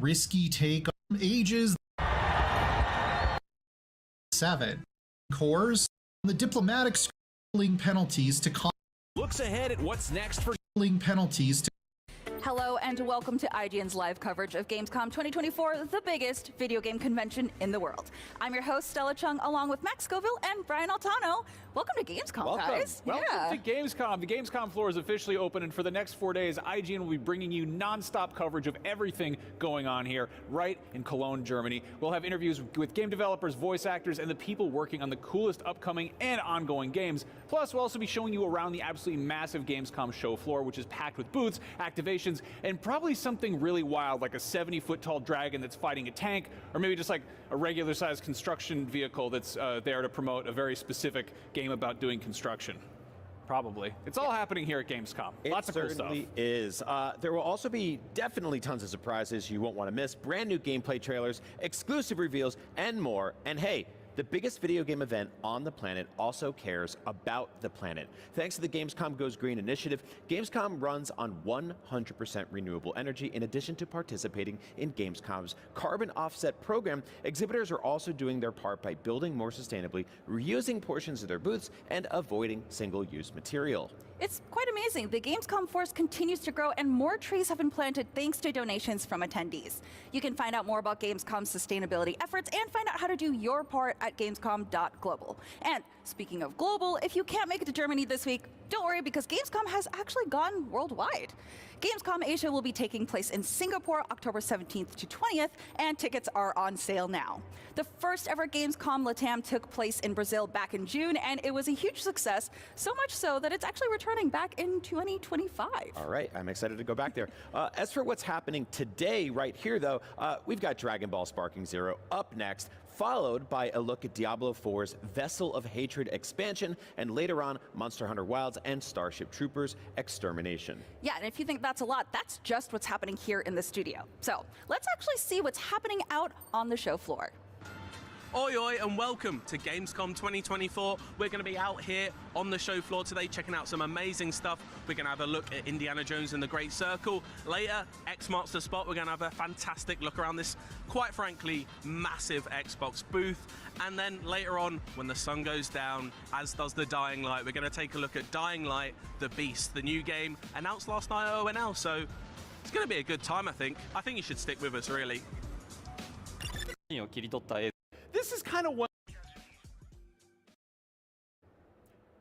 risky take on ages. 7 cores. The diplomatic penalties to looks ahead at what's next for penalties to. Hello and welcome to IGN's live coverage of Gamescom 2024, the biggest video game convention in the world. I'm your host, Stella Chung, along with Max Scoville and Brian Altano. Welcome to Gamescom, guys. Welcome to Gamescom. The Gamescom floor is officially open, and for the next 4 days, IGN will be bringing you non-stop coverage of everything going on here, right in Cologne, Germany. We'll have interviews with game developers, voice actors, and the people working on the coolest upcoming and ongoing games. Plus, we'll also be showing you around the absolutely massive Gamescom show floor, which is packed with booths, activations, and probably something really wild, like a 70-foot-tall dragon that's fighting a tank, or maybe just like a regular-sized construction vehicle that's there to promote a very specific game about doing construction. Probably. It's all happening here at Gamescom. Lots of cool stuff. It certainly is. There will also be definitely tons of surprises you won't want to miss. Brand new gameplay trailers, exclusive reveals, and more. And hey, the biggest video game event on the planet also cares about the planet. Thanks to the Gamescom Goes Green initiative, Gamescom runs on 100% renewable energy. In addition to participating in Gamescom's carbon offset program, exhibitors are also doing their part by building more sustainably, reusing portions of their booths, and avoiding single-use material. It's quite amazing. The Gamescom force continues to grow and more trees have been planted thanks to donations from attendees. You can find out more about Gamescom's sustainability efforts and find out how to do your part at gamescom.global. And speaking of global, if you can't make it to Germany this week, don't worry because Gamescom has actually gone worldwide. Gamescom Asia will be taking place in Singapore October 17th to 20th, and tickets are on sale now. The first ever Gamescom Latam took place in Brazil back in June, and it was a huge success, so much so that it's actually returning back in 2025. All right, I'm excited to go back there. As for what's happening today right here, though, we've got Dragon Ball Sparking Zero up next, followed by a look at Diablo 4's Vessel of Hatred expansion, and later on, Monster Hunter Wilds and Starship Troopers Extermination. Yeah, and if you think that's a lot, that's just what's happening here in the studio. So let's actually see what's happening out on the show floor. Oi oi and welcome to Gamescom 2024. We're going to be out here on the show floor today checking out some amazing stuff. We're going to have a look at Indiana Jones and the Great Circle. Later, X marks the spot. We're going to have a fantastic look around this, quite frankly, massive Xbox booth. And then later on, when the sun goes down, as does the Dying Light, we're going to take a look at Dying Light, The Beast, the new game, announced last night at ONL. So it's going to be a good time, I think. I think you should stick with us, really. This is kind of what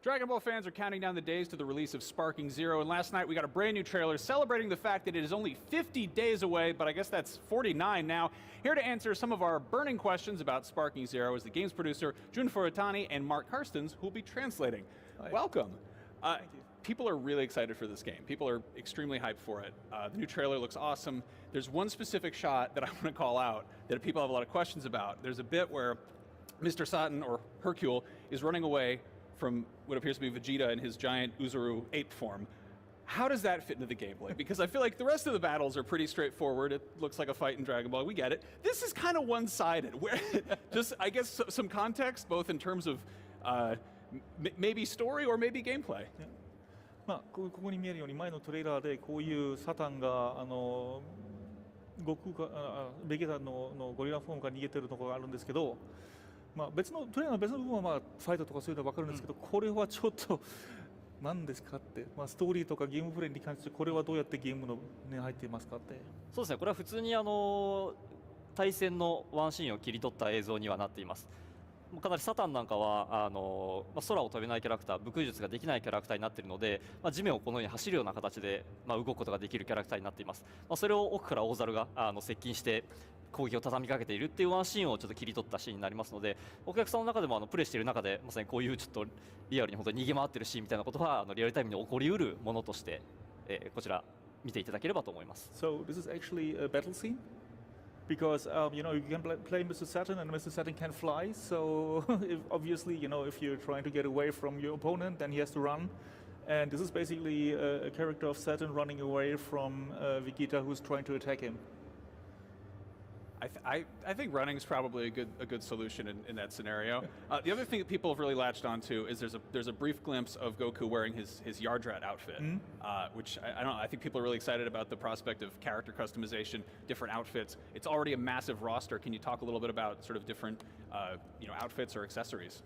Dragon Ball fans are counting down the days to the release of Sparking Zero, and last night we got a brand new trailer celebrating the fact that it is only 50 days away, but I guess that's 49 now. Here to answer some of our burning questions about Sparking Zero is the games producer Jun Furutani and Mark Karstens, who will be translating. Hi. Welcome. Thank you. People are really excited for this game. People are extremely hyped for it. The new trailer looks awesome. There's one specific shot that I want to call out that people have a lot of questions about. There's a bit where Mr. Satan, or Hercule, is running away from what appears to be Vegeta in his giant Uzuru ape form. How does that fit into the gameplay? Because I feel like the rest of the battles are pretty straightforward. It looks like a fight in Dragon Ball. We get it. This is kind of one-sided. Where just, I guess, some context, both in terms of maybe story or maybe gameplay. Yeah. まあ、ここに見えるように前のトレーラーでこういうサタンが悟空かベゲタのゴリラフォームから逃げてるところがあるんですけど、まあ、別のトレーラーの別の部分はまあファイトとかそういうのは分かるんですけど、これはちょっと何ですかって、まあ、ストーリーとかゲームプレイに関してこれはどうやってゲームのに入っていますかって。そうですね、これは普通に対戦のワンシーンを切り取った映像にはなっています。かなりサタンなんかは空を飛べないキャラクター、武空術ができないキャラクターになっているので、地面をこのように走るような形で動くことができるキャラクターになっています。それを奥から大猿が接近して攻撃を畳みかけているっていうワンシーンをちょっと切り取ったシーンになりますので、お客さんの中でもプレイしている中でまさにこういうちょっとリアルに本当に逃げ回ってるシーンみたいなことはリアルタイムに起こりうるものとして、こちら見ていただければと思います。So this is actually a battle scene? Because you know, you can play Mr. Saturn and Mr. Saturn can fly, so obviously, you know, if you're trying to get away from your opponent, then he has to run. And this is basically a character of Saturn running away from Vegeta who's trying to attack him. I think running is probably a good solution in that scenario. The other thing that people have really latched onto is there's a brief glimpse of Goku wearing his Yardrat outfit, which I don't know. I think people are really excited about the prospect of character customization, different outfits. It's already a massive roster. Can you talk a little bit about sort of different outfits or accessories?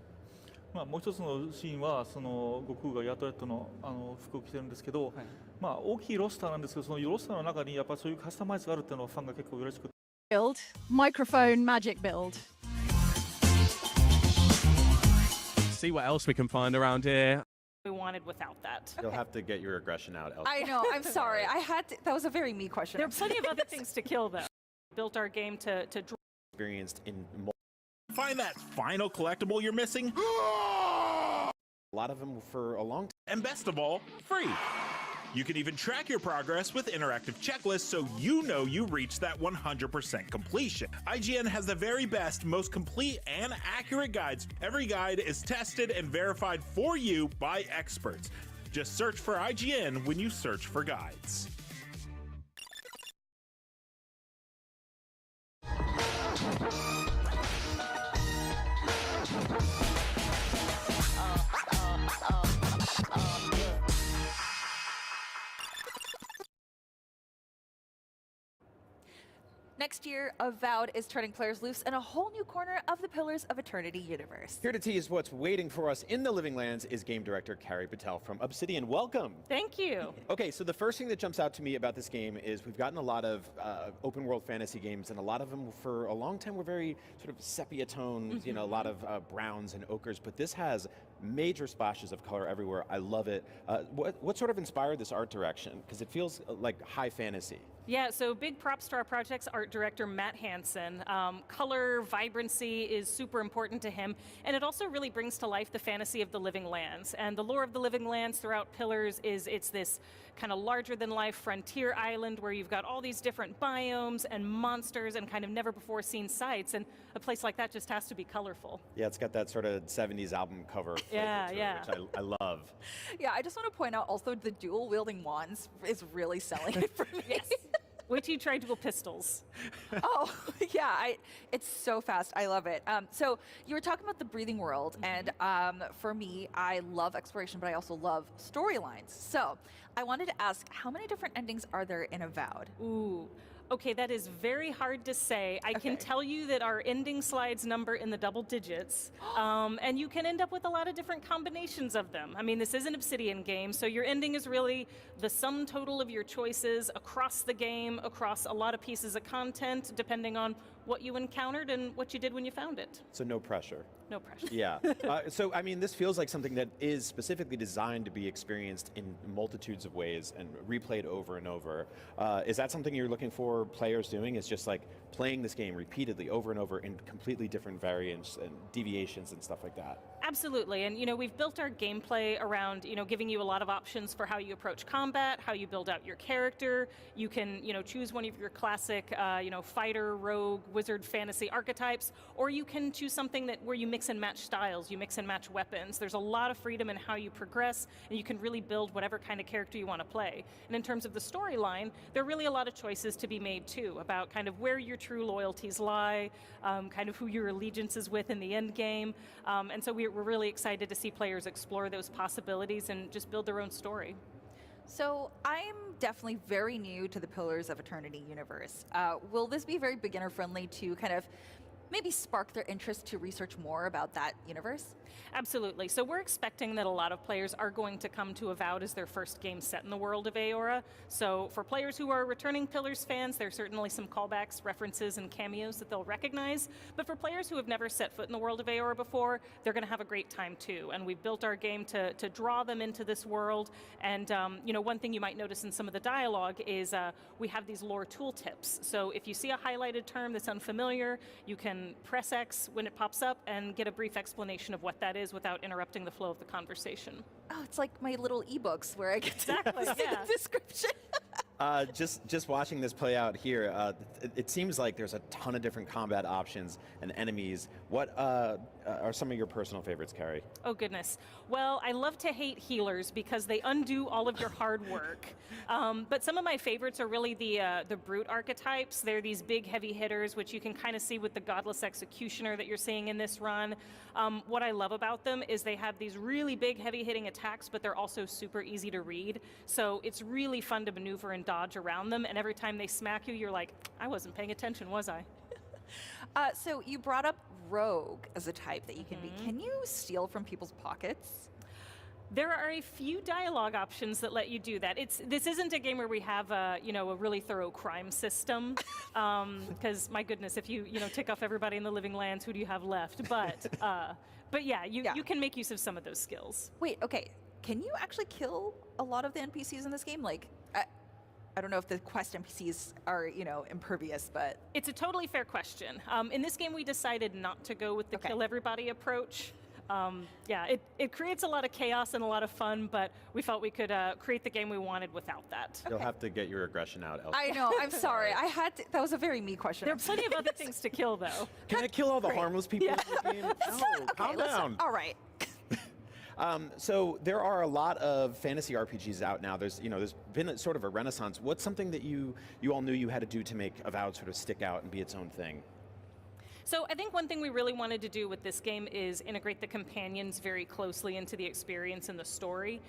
まあもう一つのシーンはその悟空がヤトレットの服を着てるんですけど、まあ大きいロスターなんですけど、そのロスターの中にやっぱそういうカスタマイズがあるっていうのはファンが結構嬉しくて。Build microphone magic build. See what else we can find around here. We wanted without that. You'll have to get your aggression out. I know. I'm sorry. That was a very me question. There are plenty of other things to kill, though. Built our game to draw. Experienced in Find that final collectible you're missing? a lot of them for a long time. And best of all, free. You can even track your progress with interactive checklists so you know you reached that 100% completion. IGN has the very best, most complete and accurate guides. Every guide is tested and verified for you by experts. Just search for IGN when you search for guides. Next year, Avowed is turning players loose in a whole new corner of the Pillars of Eternity universe. Here to tease what's waiting for us in the Living Lands is game director Carrie Patel from Obsidian. Welcome. Thank you. Okay, so the first thing that jumps out to me about this game is we've gotten a lot of open world fantasy games, and a lot of them for a long time were very sort of sepia tones, you know, a lot of browns and ochres, but this has major splashes of color everywhere. I love it. What sort of inspired this art direction? Because it feels like high fantasy. Yeah, so big props to our project's art director, Matt Hansen. Color, vibrancy is super important to him, and it also really brings to life the fantasy of the Living Lands. And the lore of the Living Lands throughout Pillars is it's this kind of larger-than-life frontier island where you've got all these different biomes and monsters and kind of never-before-seen sights, and a place like that just has to be colorful. Yeah, it's got that sort of 70s album cover Yeah, yeah. which I love. Yeah, I just want to point out also the dual-wielding wands is really selling it for me. Yes. Wait till you try dual pistols. Oh, yeah, it's so fast. I love it. So you were talking about the breathing world, and for me, I love exploration, but I also love storylines. So I wanted to ask, how many different endings are there in Avowed? Ooh. Okay, that is very hard to say. I can tell you that our ending slides number in the double digits, and you can end up with a lot of different combinations of them. I mean, this is an Obsidian game, so your ending is really the sum total of your choices across the game, across a lot of pieces of content, depending on what you encountered and what you did when you found it. So no pressure. No pressure. Yeah. So, I mean, this feels like something that is specifically designed to be experienced in multitudes of ways and replayed over and over. Is that something you're looking for players doing? Is just like playing this game repeatedly over and over in completely different variants and deviations and stuff like that? Absolutely, and you know, we've built our gameplay around, you know, giving you a lot of options for how you approach combat, how you build out your character. You can, you know, choose one of your classic, you know, fighter, rogue, wizard, fantasy archetypes, or you can choose something that where you mix and match styles, you mix and match weapons. There's a lot of freedom in how you progress, and you can really build whatever kind of character you want to play. And in terms of the storyline, there are really a lot of choices to be made too, about kind of where your true loyalties lie, kind of who your allegiance is with in the end game. And so we're really excited to see players explore those possibilities and just build their own story. So I'm definitely very new to the Pillars of Eternity universe. Will this be very beginner friendly to kind of maybe spark their interest to research more about that universe? Absolutely. So we're expecting that a lot of players are going to come to Avowed as their first game set in the world of Aora. So for players who are returning Pillars fans, there's certainly some callbacks, references, and cameos that they'll recognize. But for players who have never set foot in the world of Aora before, they're going to have a great time too. And we've built our game to draw them into this world. And you know, one thing you might notice in some of the dialogue is we have these lore tooltips. So if you see a highlighted term that's unfamiliar, you can press X when it pops up and get a brief explanation of what that is without interrupting the flow of the conversation. Oh, it's like my little ebooks where I get to Exactly, see yeah. the description. Just watching this play out here, it seems like there's a ton of different combat options and enemies. What are some of your personal favorites, Carrie? Oh, goodness. Well, I love to hate healers because they undo all of your hard work. But some of my favorites are really the brute archetypes. They're these big, heavy hitters, which you can kind of see with the Godless Executioner that you're seeing in this run. What I love about them is they have these really big, heavy-hitting attacks, but they're also super easy to read. So it's really fun to maneuver and dodge around them, and every time they smack you, you're like, I wasn't paying attention, was I? So you brought up rogue as a type that you can be. Can you steal from people's pockets? There are a few dialogue options that let you do that. This isn't a game where we have a really thorough crime system, because my goodness, if you tick off everybody in the Living Lands, who do you have left? But yeah, you can make use of some of those skills. Wait, okay. Can you actually kill a lot of the NPCs in this game? Like, I don't know if the quest NPCs are, impervious, but... It's a totally fair question. In this game, we decided not to go with the kill everybody approach. Yeah, it creates a lot of chaos and a lot of fun, but we felt we could create the game we wanted without that. You'll have to get your aggression out, Elsa. I know, I'm sorry. That was a very me question. There are plenty of other things to kill, though. Can I kill all the harmless people in the game? No, calm down. All right. So there are a lot of fantasy RPGs out now. There's been a sort of a renaissance. What's something that you all knew you had to do to make Avowed sort of stick out and be its own thing? So I think one thing we really wanted to do with this game is integrate the companions very closely into the experience and the story.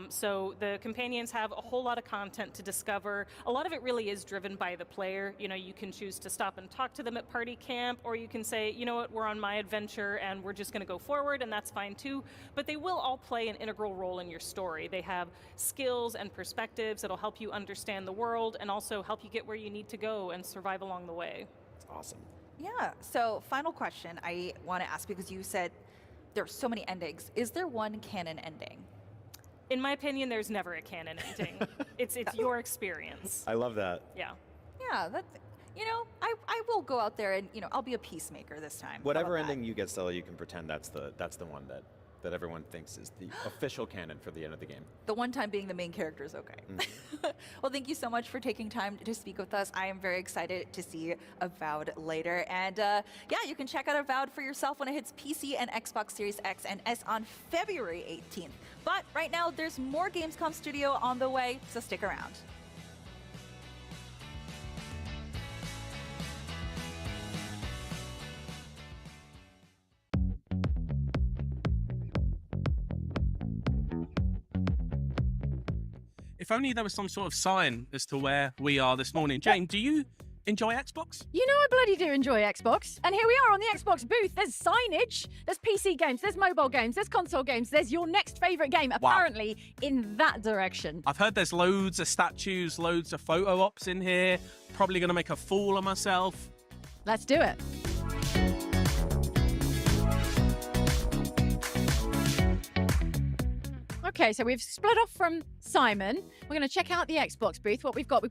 So the companions have a whole lot of content to discover. A lot of it really is driven by the player. You can choose to stop and talk to them at party camp, or you can say, you know what, we're on my adventure and we're just going to go forward, and that's fine too. But they will all play an integral role in your story. They have skills and perspectives that'll help you understand the world and also help you get where you need to go and survive along the way. It's awesome. Yeah, so final question I want to ask, because you said there are so many endings. Is there one canon ending? In my opinion, there's never a canon ending. It's your experience. I love that. Yeah. Yeah, I will go out there and, I'll be a peacemaker this time. Whatever ending you get, Stella, you can pretend that's the one that everyone thinks is the official canon for the end of the game. The one time being the main character is okay. Well, thank you so much for taking time to speak with us. I am very excited to see Avowed later. And yeah, you can check out Avowed for yourself when it hits PC and Xbox Series X and S on February 18th. But right now, there's more Gamescom Studio on the way, so stick around. If only there was some sort of sign as to where we are this morning. Jane, do you enjoy Xbox? You know I bloody do enjoy Xbox. And here we are on the Xbox booth. There's signage, there's PC games, there's mobile games, there's console games, there's your next favourite game, apparently in that direction. I've heard there's loads of statues, loads of photo ops in here. Probably going to make a fool of myself. Let's do it. Okay, so we've split off from Simon. We're going to check out the Xbox booth. What we've got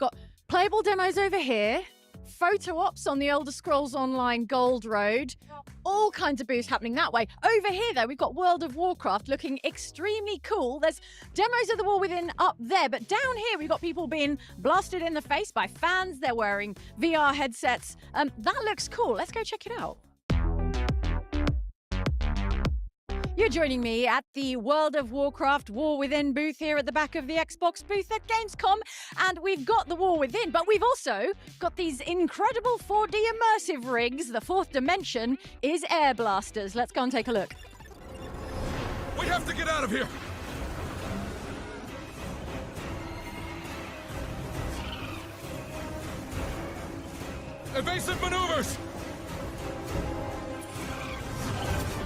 playable demos over here, photo ops on the Elder Scrolls Online Gold Road, all kinds of booths happening that way. Over here, though, we've got World of Warcraft looking extremely cool. There's demos of the War Within up there, but down here, we've got people being blasted in the face by fans. They're wearing VR headsets. That looks cool. Let's go check it out. You're joining me at the World of Warcraft War Within booth here at the back of the Xbox booth at Gamescom. And we've got the War Within, but we've also got these incredible 4D immersive rigs. The fourth dimension is air blasters. Let's go and take a look. We have to get out of here! Evasive maneuvers!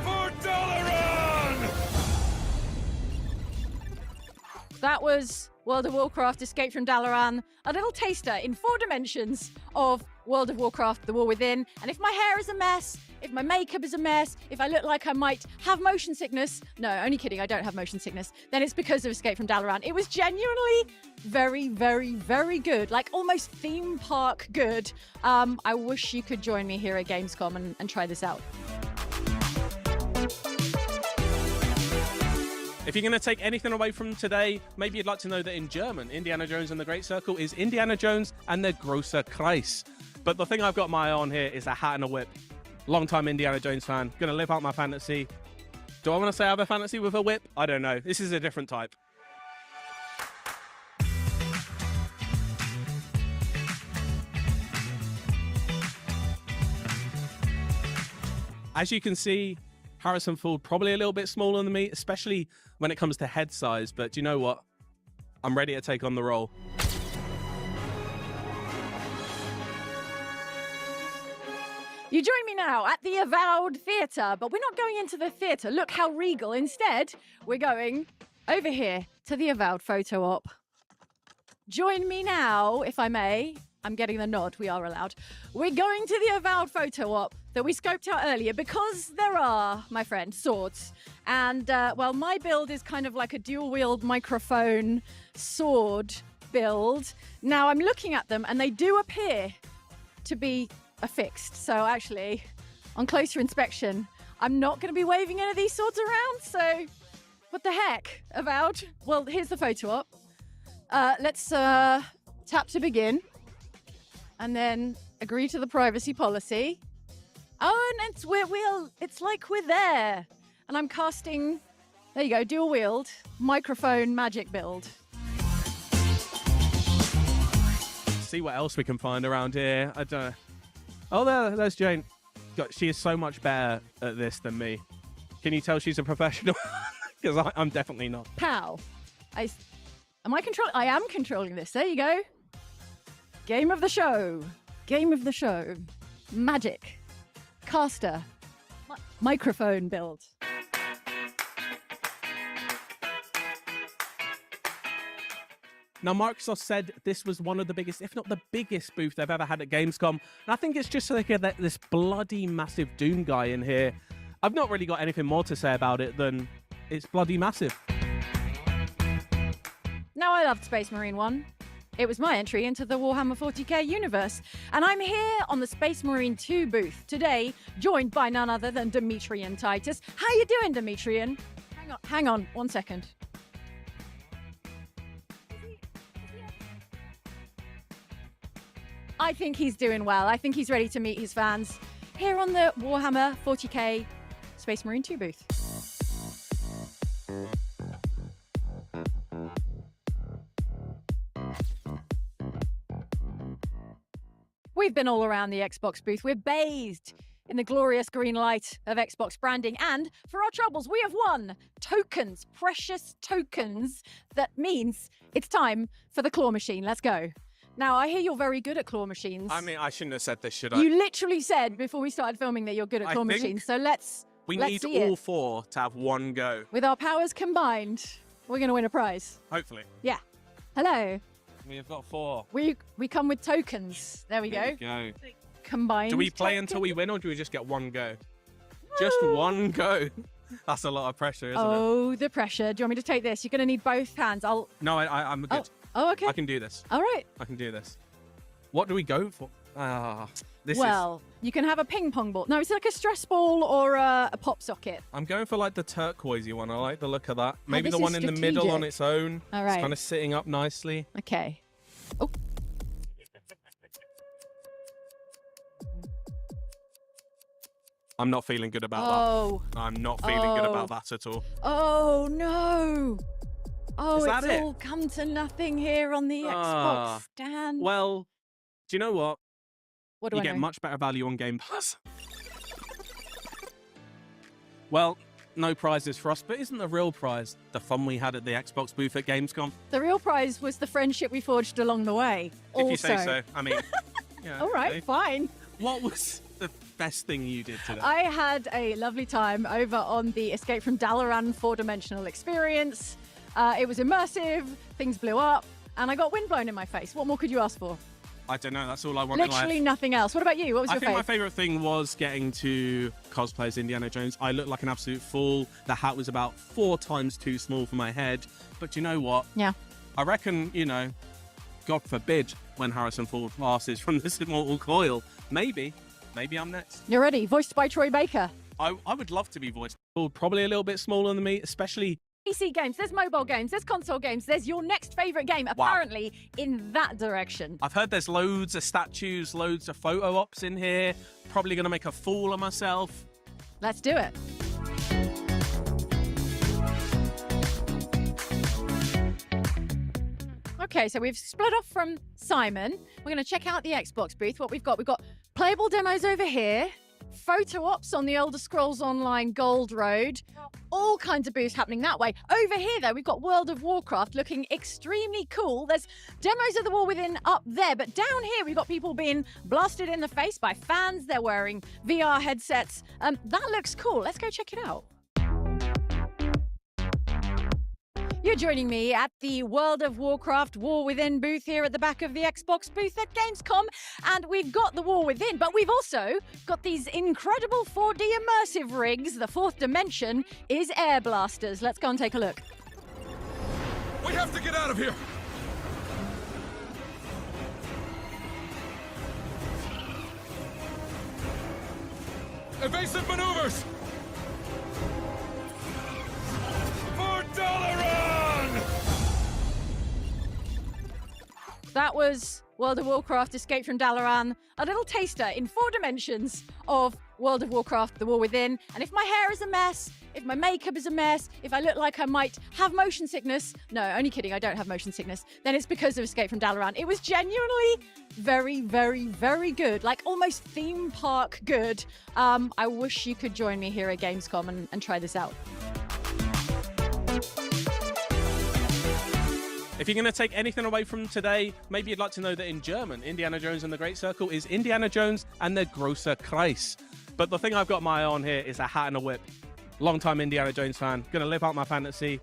For Dalaran! That was World of Warcraft Escape from Dalaran, a little taster in 4 dimensions of World of Warcraft The War Within. And if my hair is a mess, if my makeup is a mess, if I look like I might have motion sickness, no, only kidding, I don't have motion sickness, then it's because of Escape from Dalaran. It was genuinely very, very, very good, like almost theme park good. I wish you could join me here at Gamescom and try this out. If you're going to take anything away from today, maybe you'd like to know that in German, Indiana Jones and the Great Circle is Indiana Jones and the Großer Kreis. But the thing I've got my eye on here is a hat and a whip. Long-time Indiana Jones fan, going to live out my fantasy. Do I want to say I have a fantasy with a whip? I don't know. This is a different type. As you can see, Harrison Ford probably a little bit smaller than me, especially when it comes to head size. But do you know what? I'm ready to take on the role. You join me now at the Avowed Theatre, but we're not going into the theatre. Look how regal. Instead, we're going over here to the Avowed photo op. Join me now, if I may. I'm getting the nod, we are allowed. We're going to the Avowed photo op that we scoped out earlier because there are, my friend, swords. And, well, my build is kind of like a dual-wield microphone sword build. Now, I'm looking at them and they do appear to be affixed. So actually, on closer inspection, I'm not going to be waving any of these swords around. So what the heck, Avowed? Well, here's the photo op. Let's tap to begin. And then agree to the privacy policy. Oh, and it's like we're there. And I'm casting, there you go, dual wield, microphone magic build. See what else we can find around here. I don't know. Oh, there's Jane. God, she is so much better at this than me. Can you tell she's a professional? Because I'm definitely not. Pow. I am controlling this. There you go. Game of the show. Game of the show. Magic. Caster. Microphone build. Now, Microsoft said this was one of the biggest, if not the biggest booth they've ever had at Gamescom. And I think it's just so they get this bloody massive Doom guy in here. I've not really got anything more to say about it than it's bloody massive. Now, I loved Space Marine 1. It was my entry into the Warhammer 40k universe. And I'm here on the Space Marine 2 booth today, joined by none other than Demetrian Titus. How you doing, Demetrian? Hang on, 1 second. I think he's doing well. I think he's ready to meet his fans here on the Warhammer 40k Space Marine 2 booth. We've been all around the Xbox booth. We're bathed in the glorious green light of Xbox branding. And for our troubles, we have won tokens, precious tokens. That means it's time for the claw machine. Let's go. Now, I hear you're very good at claw machines. I mean, I shouldn't have said this, should I? You literally said before we started filming that you're good at claw machines. So let's need see all it. four to have one go. With our powers combined, we're going to win a prize. Hopefully. Yeah. Hello. We have got 4. We come with tokens. There we go. There we go. Combined. Do we play tokens. until we win, or do we just get one go? Just one go. That's a lot of pressure, isn't it? Oh, the pressure. Do you want me to take this? You're going to need both hands. No, I'm good. Oh, okay. I can do this. All right. I can do this. What do we go for? You can have a ping pong ball. No, it's like a stress ball or a pop socket. I'm going for like the turquoisey one. I like the look of that. Maybe this the one is in the middle on strategic. its own. All right. It's kind of sitting up nicely. Okay. Oh. I'm not feeling good about that. I'm not feeling good about that at all. Oh, no. Oh, Is that it's it? all come to nothing here on the Xbox stand. Well, do you know what? What do You I get know? much better value on Game Pass. Well, no prizes for us, but isn't the real prize the fun we had at the Xbox booth at Gamescom? The real prize was the friendship we forged along the way. If you say so. I mean, yeah, All right, okay. fine. What was the best thing you did today? I had a lovely time over on the Escape from Dalaran 4-dimensional experience. It was immersive, things blew up, and I got wind blown in my face. What more could you ask for? I don't know. That's all I want in Literally life. nothing else. What about you? What was I your think my favourite? favourite thing was getting to cosplay as Indiana Jones. I looked like an absolute fool. The hat was about 4 times too small for my head. But you know what? Yeah. I reckon, God forbid, when Harrison Ford passes from this immortal coil, maybe I'm next. You're ready. Voiced by Troy Baker. I would love to be voiced. Probably a little bit smaller than me, especially PC games, there's mobile games, there's console games, there's your next favorite game, apparently, in that direction. I've heard there's loads of statues, loads of photo ops in here. Probably going to make a fool of myself. Let's do it. Okay, so we've split off from Simon. We're going to check out the Xbox booth. What we've got playable demos over here, photo ops on the Elder Scrolls Online Gold Road, all kinds of booths happening that way. Over here, though, we've got World of Warcraft looking extremely cool. There's demos of the War Within up there, but down here, we've got people being blasted in the face by fans. They're wearing VR headsets. That looks cool. Let's go check it out. You're joining me at the World of Warcraft War Within booth here at the back of the Xbox booth at Gamescom. And we've got the War Within, but we've also got these incredible 4D immersive rigs. The fourth dimension is air blasters. Let's go and take a look. We have to get out of here! Evasive maneuvers! For Dalaran! That was World of Warcraft Escape from Dalaran, a little taster in 4 dimensions of World of Warcraft The War Within. And if my hair is a mess, if my makeup is a mess, if I look like I might have motion sickness, no, only kidding, I don't have motion sickness, then it's because of Escape from Dalaran. It was genuinely very, very, very good, like almost theme park good. I wish you could join me here at Gamescom and try this out. If you're going to take anything away from today, maybe you'd like to know that in German, Indiana Jones and the Great Circle is Indiana Jones and the Großer Kreis. But the thing I've got my eye on here is a hat and a whip. Long-time Indiana Jones fan, going to live out my fantasy.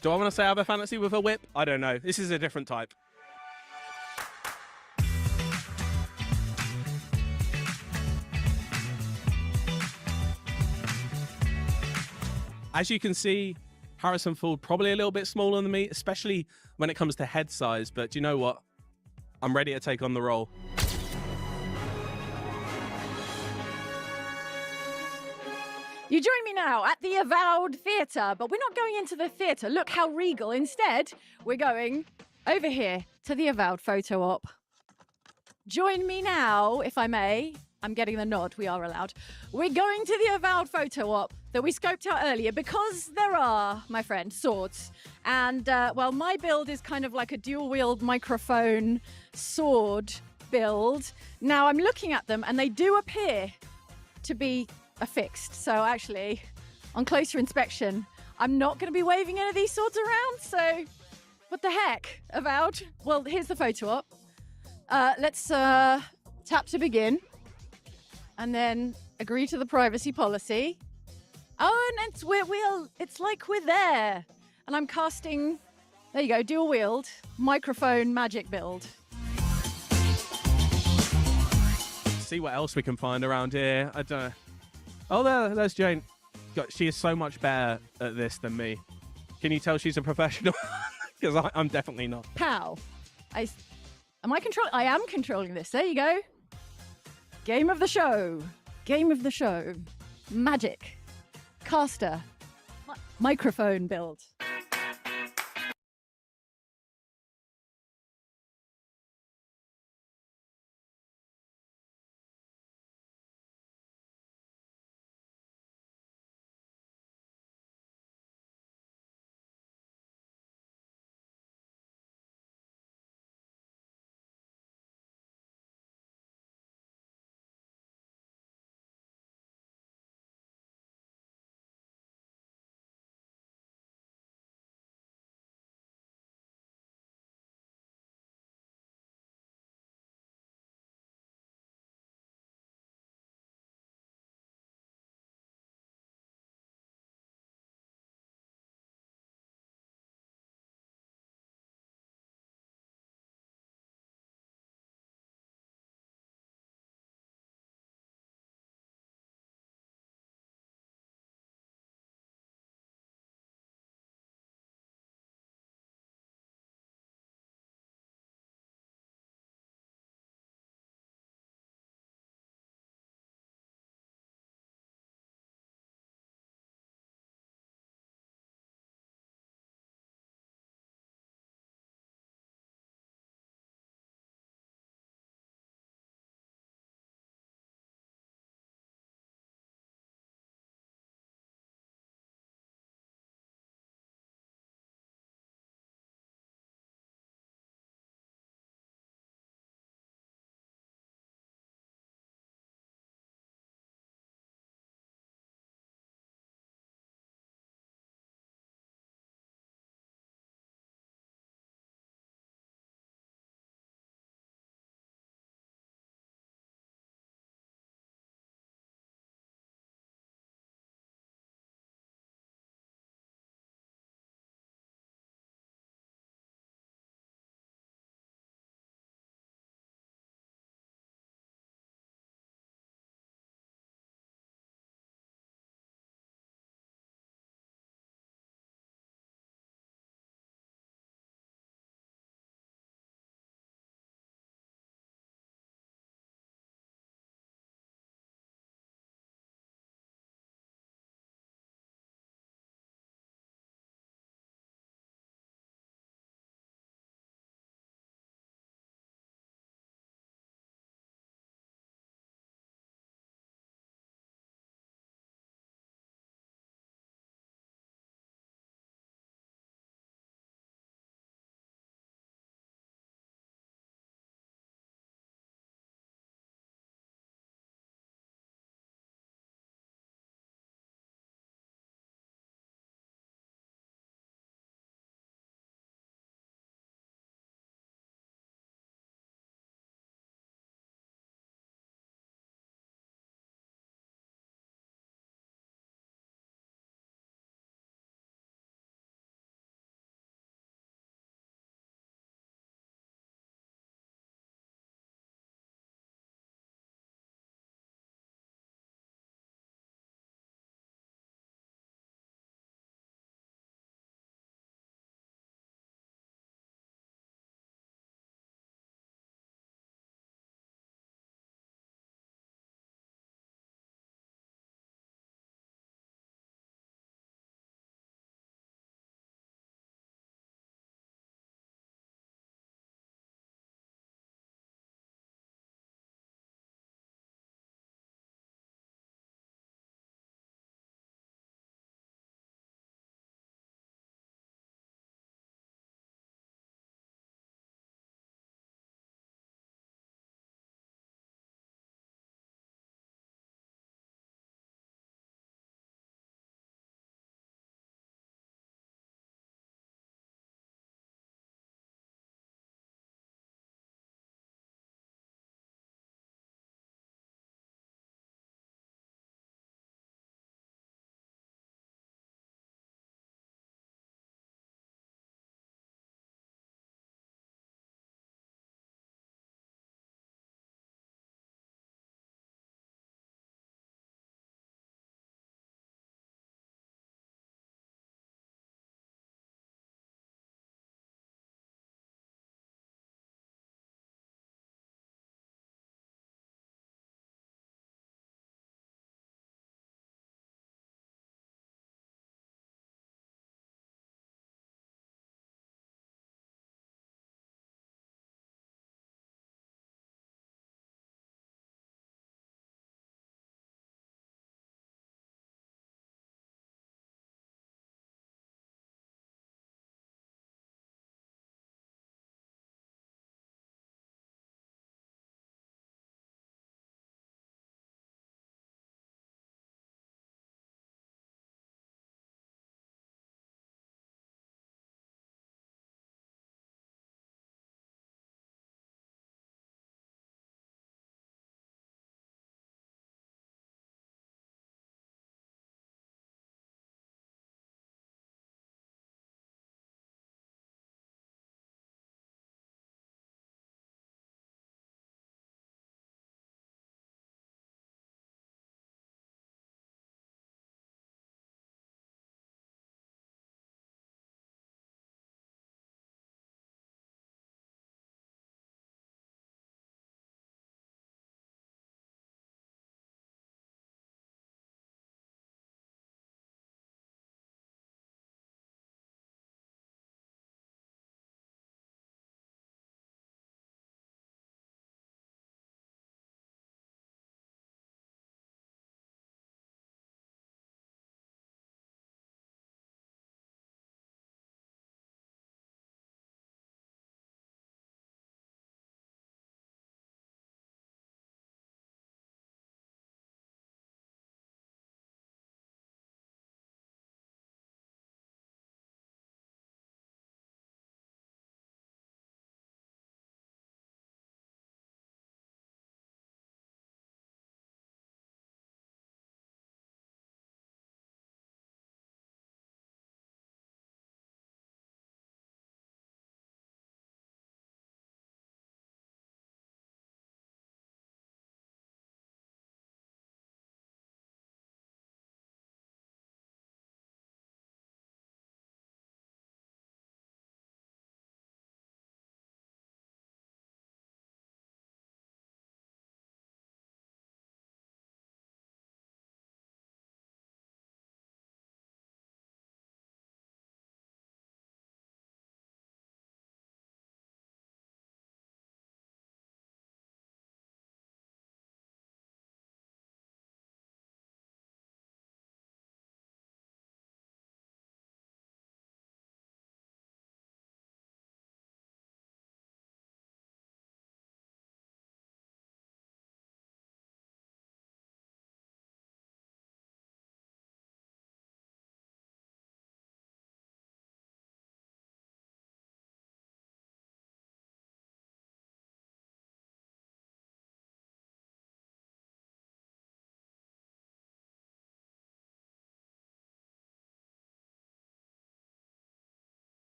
Do I want to say I have a fantasy with a whip? I don't know. This is a different type. As you can see, Harrison Ford probably a little bit smaller than me, especially when it comes to head size. But do you know what? I'm ready to take on the role. You join me now at the Avowed Theatre, but we're not going into the theatre. Look how regal. Instead, we're going over here to the Avowed photo op. Join me now, if I may. I'm getting the nod, we are allowed. We're going to the Avowed photo op that we scoped out earlier because there are, my friend, swords. And, well, my build is kind of like a dual-wield microphone sword build. Now, I'm looking at them and they do appear to be affixed. So actually, on closer inspection, I'm not going to be waving any of these swords around. So what the heck, Avowed? Well, here's the photo op. Let's tap to begin. And then agree to the privacy policy. Oh, and it's like we're there. And I'm casting, there you go, dual wield, microphone magic build. See what else we can find around here. I don't know. Oh, there's Jane. God, she is so much better at this than me. Can you tell she's a professional? Because I'm definitely not. Pow. I am controlling this. There you go. Game of the show. Game of the show. Magic. Caster. Microphone build.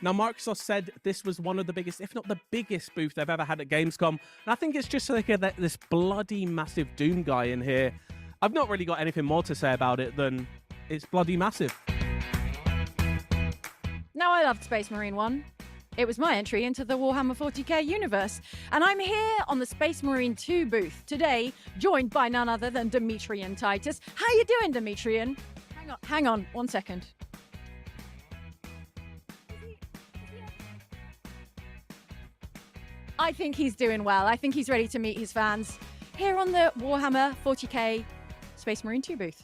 Now, Microsoft said this was one of the biggest, if not the biggest booth they've ever had at Gamescom. And I think it's just like this bloody massive Doom guy in here. I've not really got anything more to say about it than it's bloody massive. Now, I loved Space Marine 1. It was my entry into the Warhammer 40k universe. And I'm here on the Space Marine 2 booth today, joined by none other than Demetrian Titus. How you doing, Demetrian? Hang on, 1 second. I think he's doing well. I think he's ready to meet his fans here on the Warhammer 40k Space Marine 2 booth.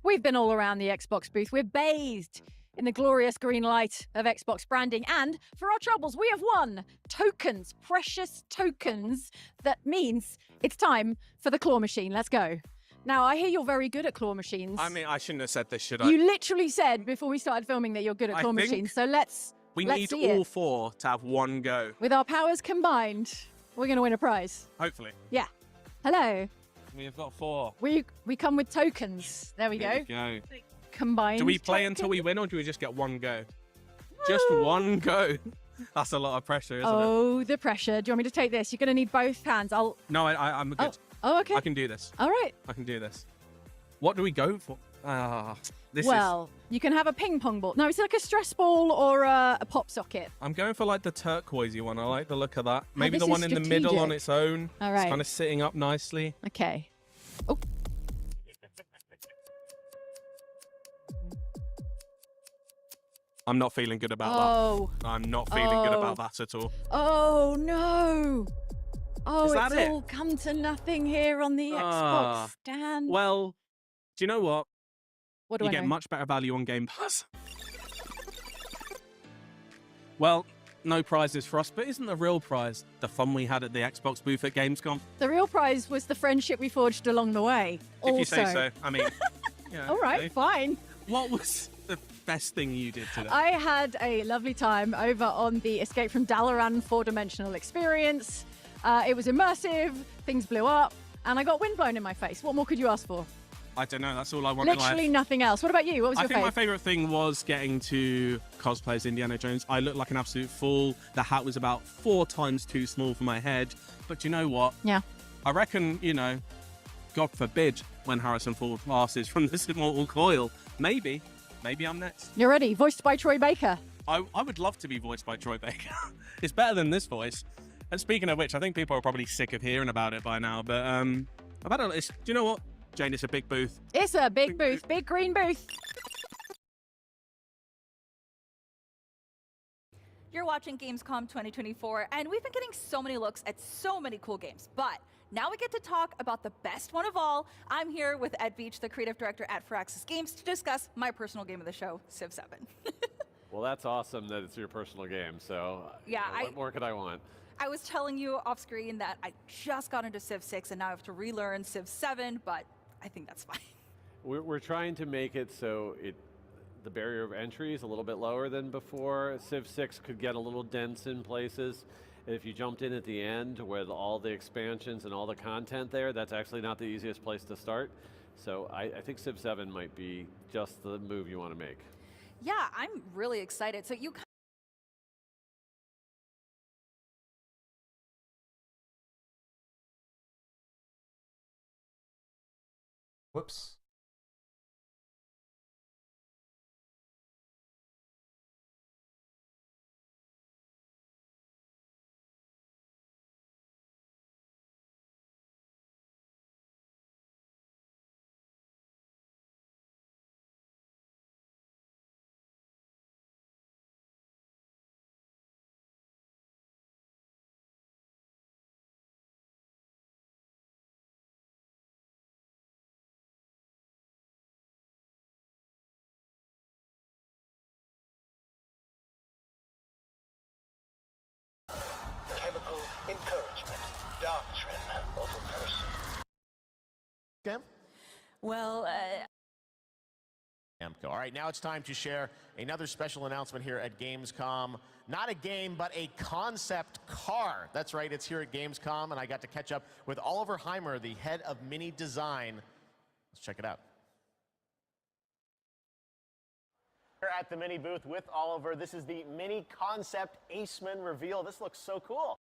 We've been all around the Xbox booth. We're bathed in the glorious green light of Xbox branding. And for our troubles, we have won tokens, precious tokens. That means it's time for the claw machine. Let's go. Now, I hear you're very good at claw machines. I mean, I shouldn't have said this, should I? You literally said before we started filming that you're good at claw machines. So let's need see all it. 4 to have one go. With our powers combined, we're going to win a prize. Hopefully. Yeah. Hello. We have got 4. We come with tokens. There we go. Go. Combined. Do we play tokens. until we win, or do we just get one go? Just one go. That's a lot of pressure, isn't it? Oh, the pressure. Do you want me to take this? You're going to need both hands. No, I'm good. Oh, okay. I can do this. All right. I can do this. What do we go for? Well, you can have a ping pong ball. No, it's like a stress ball or a pop socket. I'm going for like the turquoisey one. I like the look of that. Maybe the this one is in the middle on strategic. its own. All right. It's kind of sitting up nicely. Okay. Oh. I'm not feeling good about that. I'm not feeling good about that at all. Oh, no. Oh, Is that it's it? all come to nothing here on the Xbox stand. Well, do you know what? What do You I get know? much better value on Game Pass. Well, no prizes for us, but isn't the real prize the fun we had at the Xbox booth at Gamescom? The real prize was the friendship we forged along the way. If you say so. I mean, yeah, All right, okay. fine. What was the best thing you did today? I had a lovely time over on the Escape from Dalaran 4-dimensional experience. It was immersive, things blew up, and I got wind blown in my face. What more could you ask for? I don't know. That's all I want in Literally life. nothing else. What about you? What was I your think my favourite? favourite thing was getting to cosplay as Indiana Jones. I looked like an absolute fool. The hat was about 4 times too small for my head. But you know what? Yeah. I reckon, God forbid, when Harrison Ford passes from this immortal coil, maybe I'm next. You're ready. Voiced by Troy Baker. I would love to be voiced by Troy Baker. It's better than this voice. And speaking of which, I think people are probably sick of hearing about it by now. But do you know what, Jane? It's a big booth. It's a big booth, big green booth. You're watching Gamescom 2024, and we've been getting so many looks at so many cool games. But now we get to talk about the best one of all. I'm here with Ed Beach, the creative director at Firaxis Games, to discuss my personal game of the show, Civ 7. Well, that's awesome that it's your personal game. So, Yeah, what more could I want? I was telling you off screen that I just got into Civ 6 and now I have to relearn Civ 7, but I think that's fine. We're trying to make it so the barrier of entry is a little bit lower than before. Civ 6 could get a little dense in places. If you jumped in at the end with all the expansions and all the content there, that's actually not the easiest place to start. So I think Civ 7 might be just the move you want to make. Yeah, I'm really excited. So you Whoops. Chemical encouragement. Doctrine of a person. Cam? Well, All right, now it's time to share another special announcement here at Gamescom. Not a game, but a concept car. That's right, it's here at Gamescom, and I got to catch up with Oliver Heimer, the head of Mini Design. Let's check it out. We're at the Mini booth with Oliver. This is the Mini Concept Aceman reveal. This looks so cool.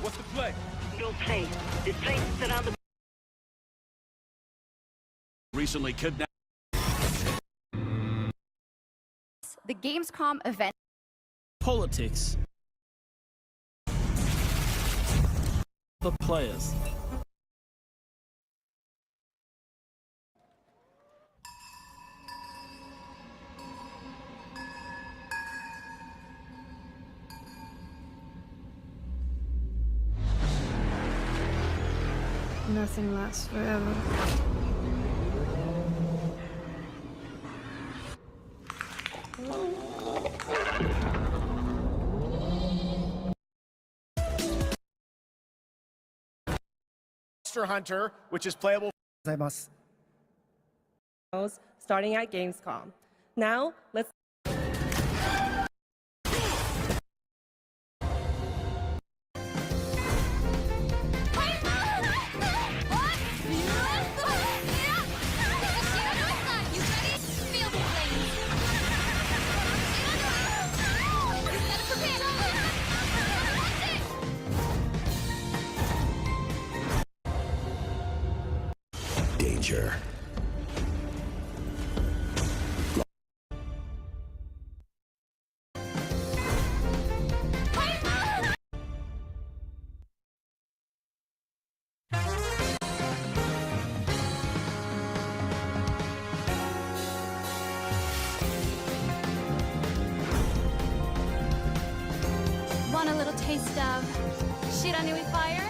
What's the play? No play. This place is around the... Recently kidnapped. The Gamescom event. Politics. The players. Nothing lasts forever. Monster Hunter, which is playable. Starting at Gamescom. Now, let's... Danger. Want a little taste of Shiranui fire?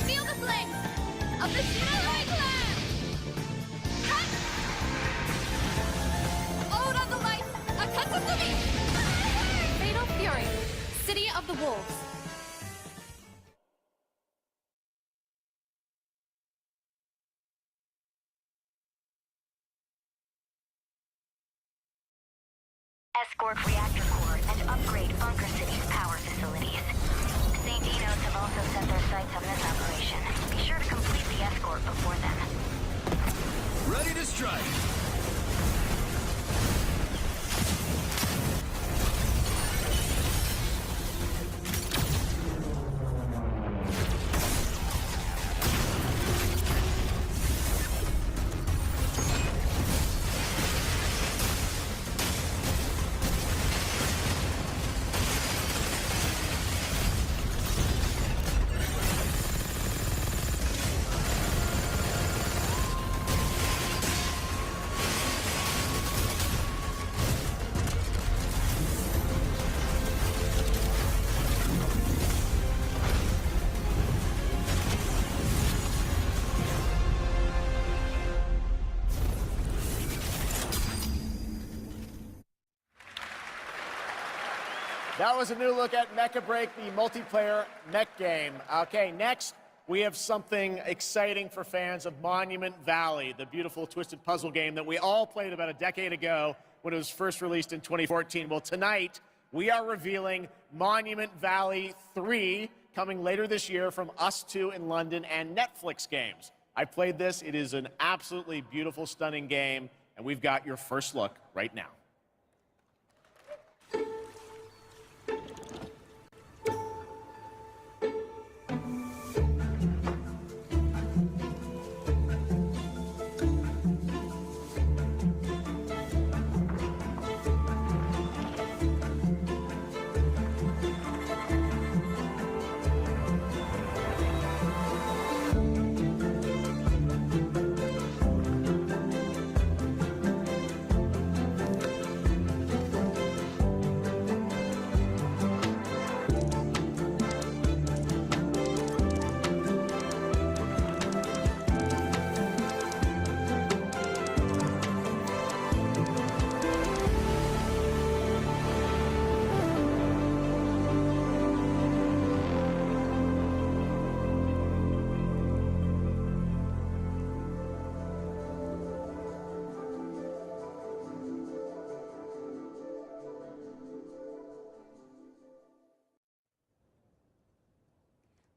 Feel the flames of the Shiranui clan! Ode on the life of Katsuzumi! Fatal Fury, City of the Wolves. Escort reactor core and upgrade Bunker City's power facilities. St. Dino's have also set their sights on this operation. Be sure to complete the escort before then. Ready to strike. That was a new look at Mecha Break, the multiplayer mech game. Okay, next we have something exciting for fans of Monument Valley, the beautiful twisted puzzle game that we all played about a decade ago when it was first released in 2014. Well, tonight we are revealing Monument Valley 3, coming later this year from Us 2 in London and Netflix Games. I played this. It is an absolutely beautiful, stunning game, and we've got your first look right now.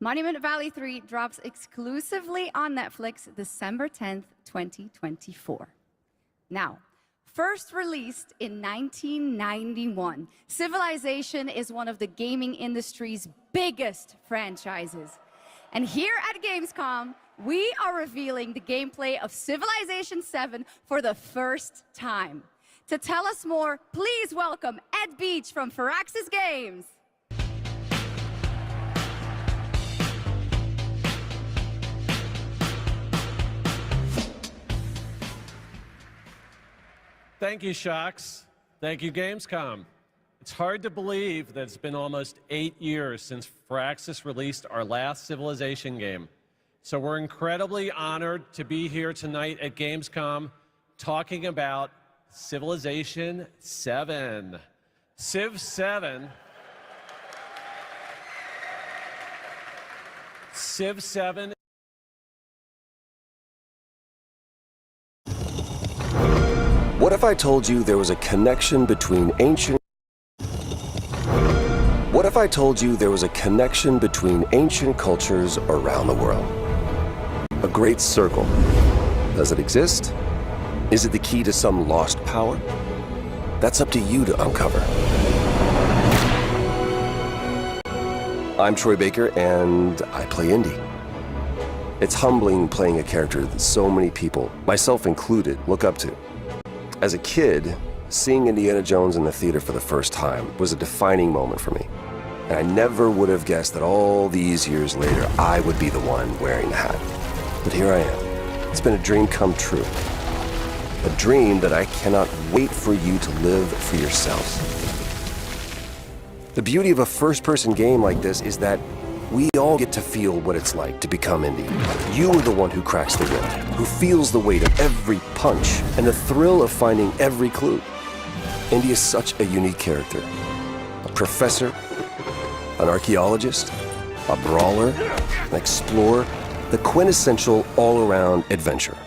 Monument Valley 3 drops exclusively on Netflix December 10th, 2024. Now, first released in 1991, Civilization is one of the gaming industry's biggest franchises. And here at Gamescom, we are revealing the gameplay of Civilization 7 for the first time. To tell us more, please welcome Ed Beach from Firaxis Games. Thank you, Shocks. Thank you, Gamescom. It's hard to believe that it's been almost 8 years since Firaxis released our last Civilization game. So we're incredibly honored to be here tonight at Gamescom talking about Civilization 7. Civ 7. Civ 7. What if I told you there was a connection between ancient cultures around the world? A great circle. Does it exist? Is it the key to some lost power? That's up to you to uncover. I'm Troy Baker, and I play Indy. It's humbling playing a character that so many people, myself included, look up to. As a kid, seeing Indiana Jones in the theater for the first time was a defining moment for me. And I never would have guessed that all these years later, I would be the one wearing the hat. But here I am. It's been a dream come true. A dream that I cannot wait for you to live for yourselves. The beauty of a first-person game like this is that we all get to feel what it's like to become Indy. You are the one who cracks the whip, who feels the weight of every punch and the thrill of finding every clue. Indy is such a unique character. A professor, an archaeologist, a brawler, an explorer, the quintessential all-around adventurer.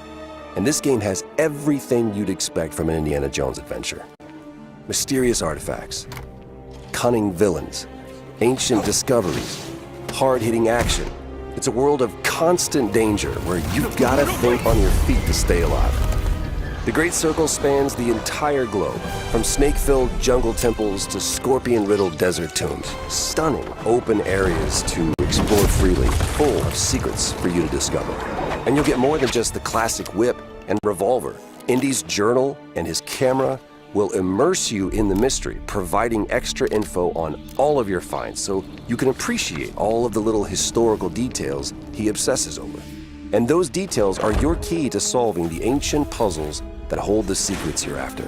And this game has everything you'd expect from an Indiana Jones adventure. Mysterious artifacts, cunning villains, ancient discoveries, hard-hitting action. It's a world of constant danger where you've got to think on your feet to stay alive. The Great Circle spans the entire globe, from snake-filled jungle temples to scorpion-riddled desert tombs. Stunning open areas to explore freely, full of secrets for you to discover. And you'll get more than just the classic whip and revolver. Indy's journal and his camera will immerse you in the mystery, providing extra info on all of your finds so you can appreciate all of the little historical details he obsesses over. And those details are your key to solving the ancient puzzles that hold the secrets you're after.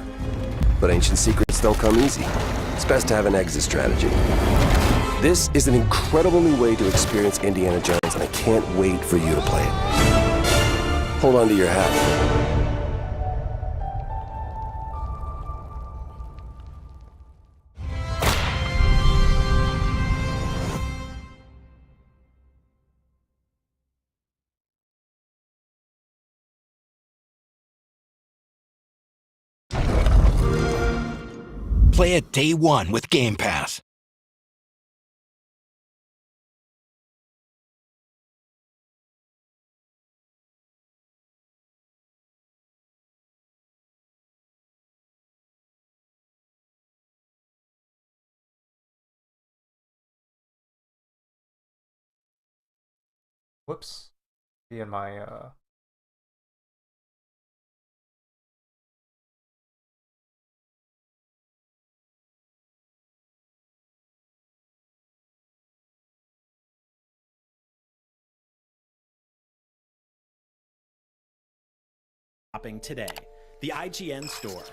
But ancient secrets don't come easy. It's best to have an exit strategy. This is an incredible new way to experience Indiana Jones, and I can't wait for you to play it. Hold on to your hat. Play it day one with Game Pass. Whoops. Be in my today. The IGN store.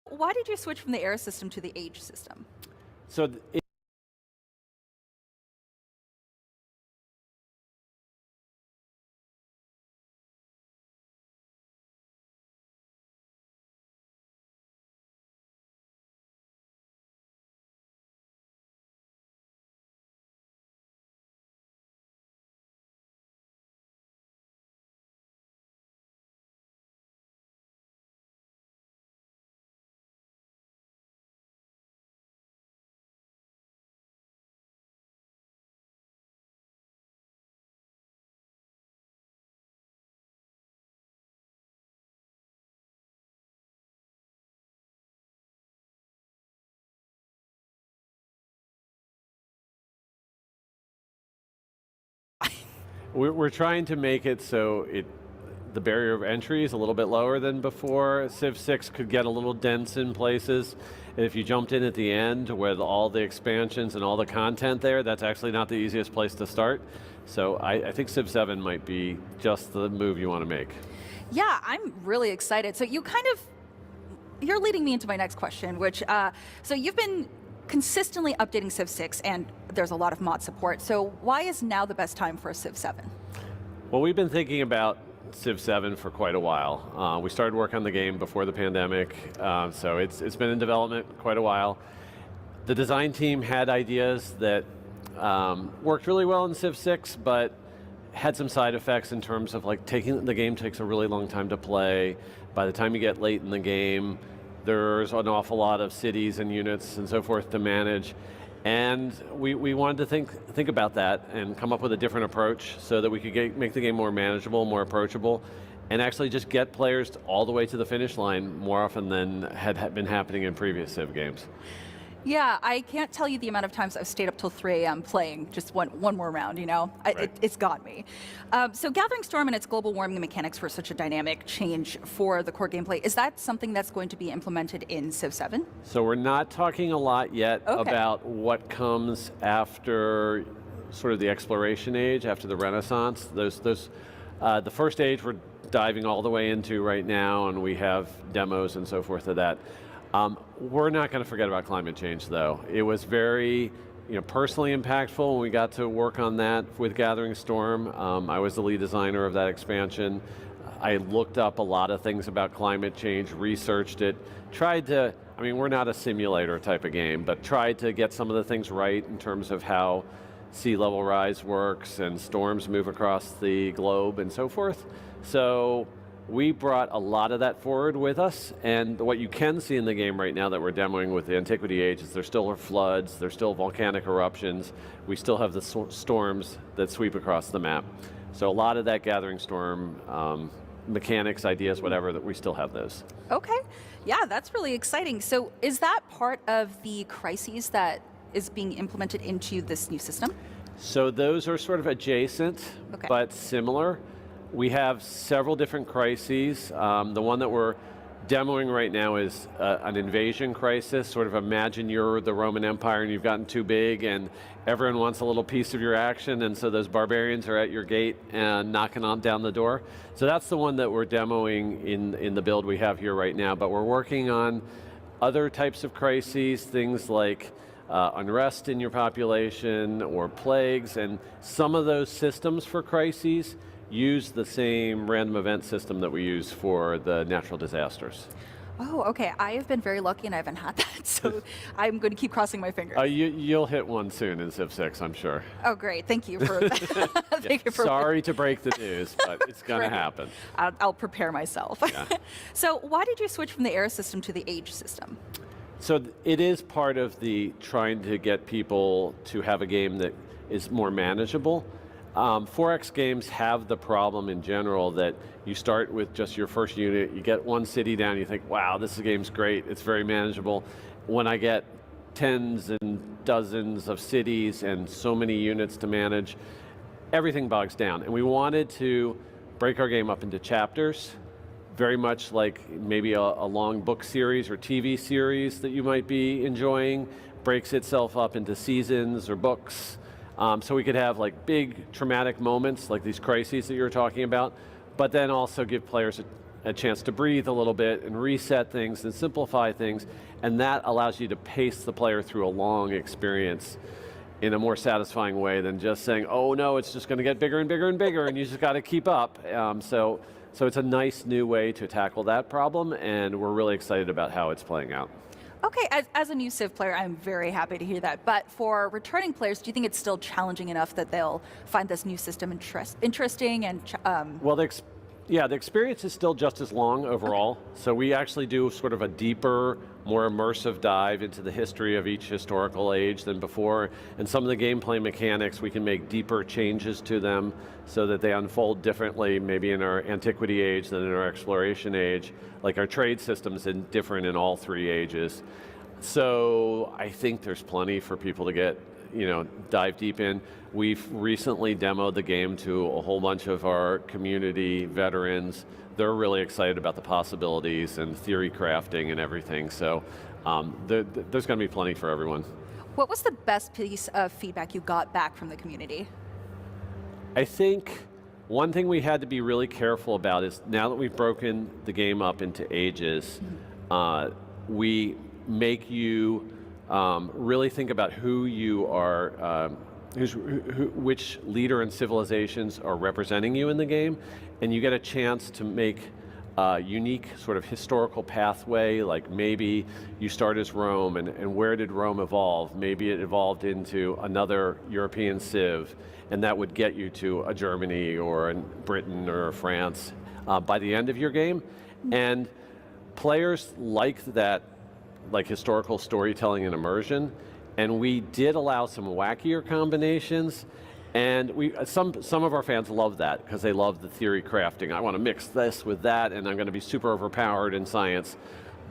Why did you switch from the era system to the age system? So We're trying to make it so the barrier of entry is a little bit lower than before. Civ 6 could get a little dense in places. And if you jumped in at the end with all the expansions and all the content there, that's actually not the easiest place to start. So I think Civ 7 might be just the move you want to make. Yeah, I'm really excited. So you're leading me into my next question, which, so you've been consistently updating Civ 6 and there's a lot of mod support. So why is now the best time for Civ 7? Well, we've been thinking about Civ 7 for quite a while. We started work on the game before the pandemic, so it's been in development quite a while. The design team had ideas that worked really well in Civ 6, but had some side effects in terms of like the game takes a really long time to play. By the time you get late in the game, there's an awful lot of cities and units and so forth to manage. And we wanted to think about that and come up with a different approach so that we could make the game more manageable, more approachable, and actually just get players all the way to the finish line more often than had been happening in previous Civ games. Yeah, I can't tell you the amount of times I've stayed up till 3 a.m. playing just one more round, you know? Right. It's got me. So Gathering Storm and its global warming mechanics were such a dynamic change for the core gameplay. Is that something that's going to be implemented in Civ 7? So we're not talking a lot yet about what comes after sort of the exploration age, after the Renaissance. The first age we're diving all the way into right now, and we have demos and so forth of that. We're not going to forget about climate change, though. It was very, personally impactful when we got to work on that with Gathering Storm. I was the lead designer of that expansion. I looked up a lot of things about climate change, researched it, we're not a simulator type of game, but tried to get some of the things right in terms of how sea level rise works and storms move across the globe and so forth. So we brought a lot of that forward with us, and what you can see in the game right now that we're demoing with the Antiquity Age is there still are floods, there's still volcanic eruptions, we still have the storms that sweep across the map. So a lot of that Gathering Storm mechanics, ideas, whatever, that we still have those. Okay, yeah, that's really exciting. So is that part of the crises that is being implemented into this new system? So those are sort of adjacent, but similar. We have several different crises. The one that we're demoing right now is an invasion crisis. Sort of imagine you're the Roman Empire and you've gotten too big and everyone wants a little piece of your action, and so those barbarians are at your gate and knocking down the door. So that's the one that we're demoing in the build we have here right now, but we're working on other types of crises, things like unrest in your population or plagues, and some of those systems for crises use the same random event system that we use for the natural disasters. Oh, okay. I have been very lucky and I haven't had that, so I'm going to keep crossing my fingers. You'll hit one soon in Civ 6, I'm sure. Oh, great. Thank you for that. Sorry to break the news, but it's going to happen. I'll prepare myself. Yeah. So why did you switch from the era system to the age system? So it is part of the trying to get people to have a game that is more manageable. 4X games have the problem in general that you start with just your first unit, you get one city down, you think, wow, this game's great, it's very manageable. When I get tens and dozens of cities and so many units to manage, everything bogs down. And we wanted to break our game up into chapters, very much like maybe a long book series or TV series that you might be enjoying, breaks itself up into seasons or books. So we could have like big traumatic moments like these crises that you were talking about, but then also give players a chance to breathe a little bit and reset things and simplify things, and that allows you to pace the player through a long experience in a more satisfying way than just saying, oh no, it's just going to get bigger and bigger and bigger and you just got to keep up. So it's a nice new way to tackle that problem, and we're really excited about how it's playing out. Okay, as a new Civ player, I'm very happy to hear that. But for returning players, do you think it's still challenging enough that they'll find this new system interesting? And Well, the experience is still just as long overall. Okay. So we actually do sort of a deeper, more immersive dive into the history of each historical age than before. And some of the gameplay mechanics, we can make deeper changes to them so that they unfold differently, maybe in our Antiquity Age than in our Exploration Age. Like our trade systems are different in all three ages. So I think there's plenty for people to get dive deep in. We've recently demoed the game to a whole bunch of our community veterans. They're really excited about the possibilities and theory crafting and everything. So there's going to be plenty for everyone. What was the best piece of feedback you got back from the community? I think one thing we had to be really careful about is now that we've broken the game up into ages, we make you really think about who you are, which leader and civilizations are representing you in the game, and you get a chance to make a unique sort of historical pathway, like maybe you start as Rome, and where did Rome evolve? Maybe it evolved into another European civ, and that would get you to a Germany or a Britain or a France by the end of your game. And players liked that, like, historical storytelling and immersion, and we did allow some wackier combinations. And some of our fans love that because they love the theory crafting. I want to mix this with that, and I'm going to be super overpowered in science.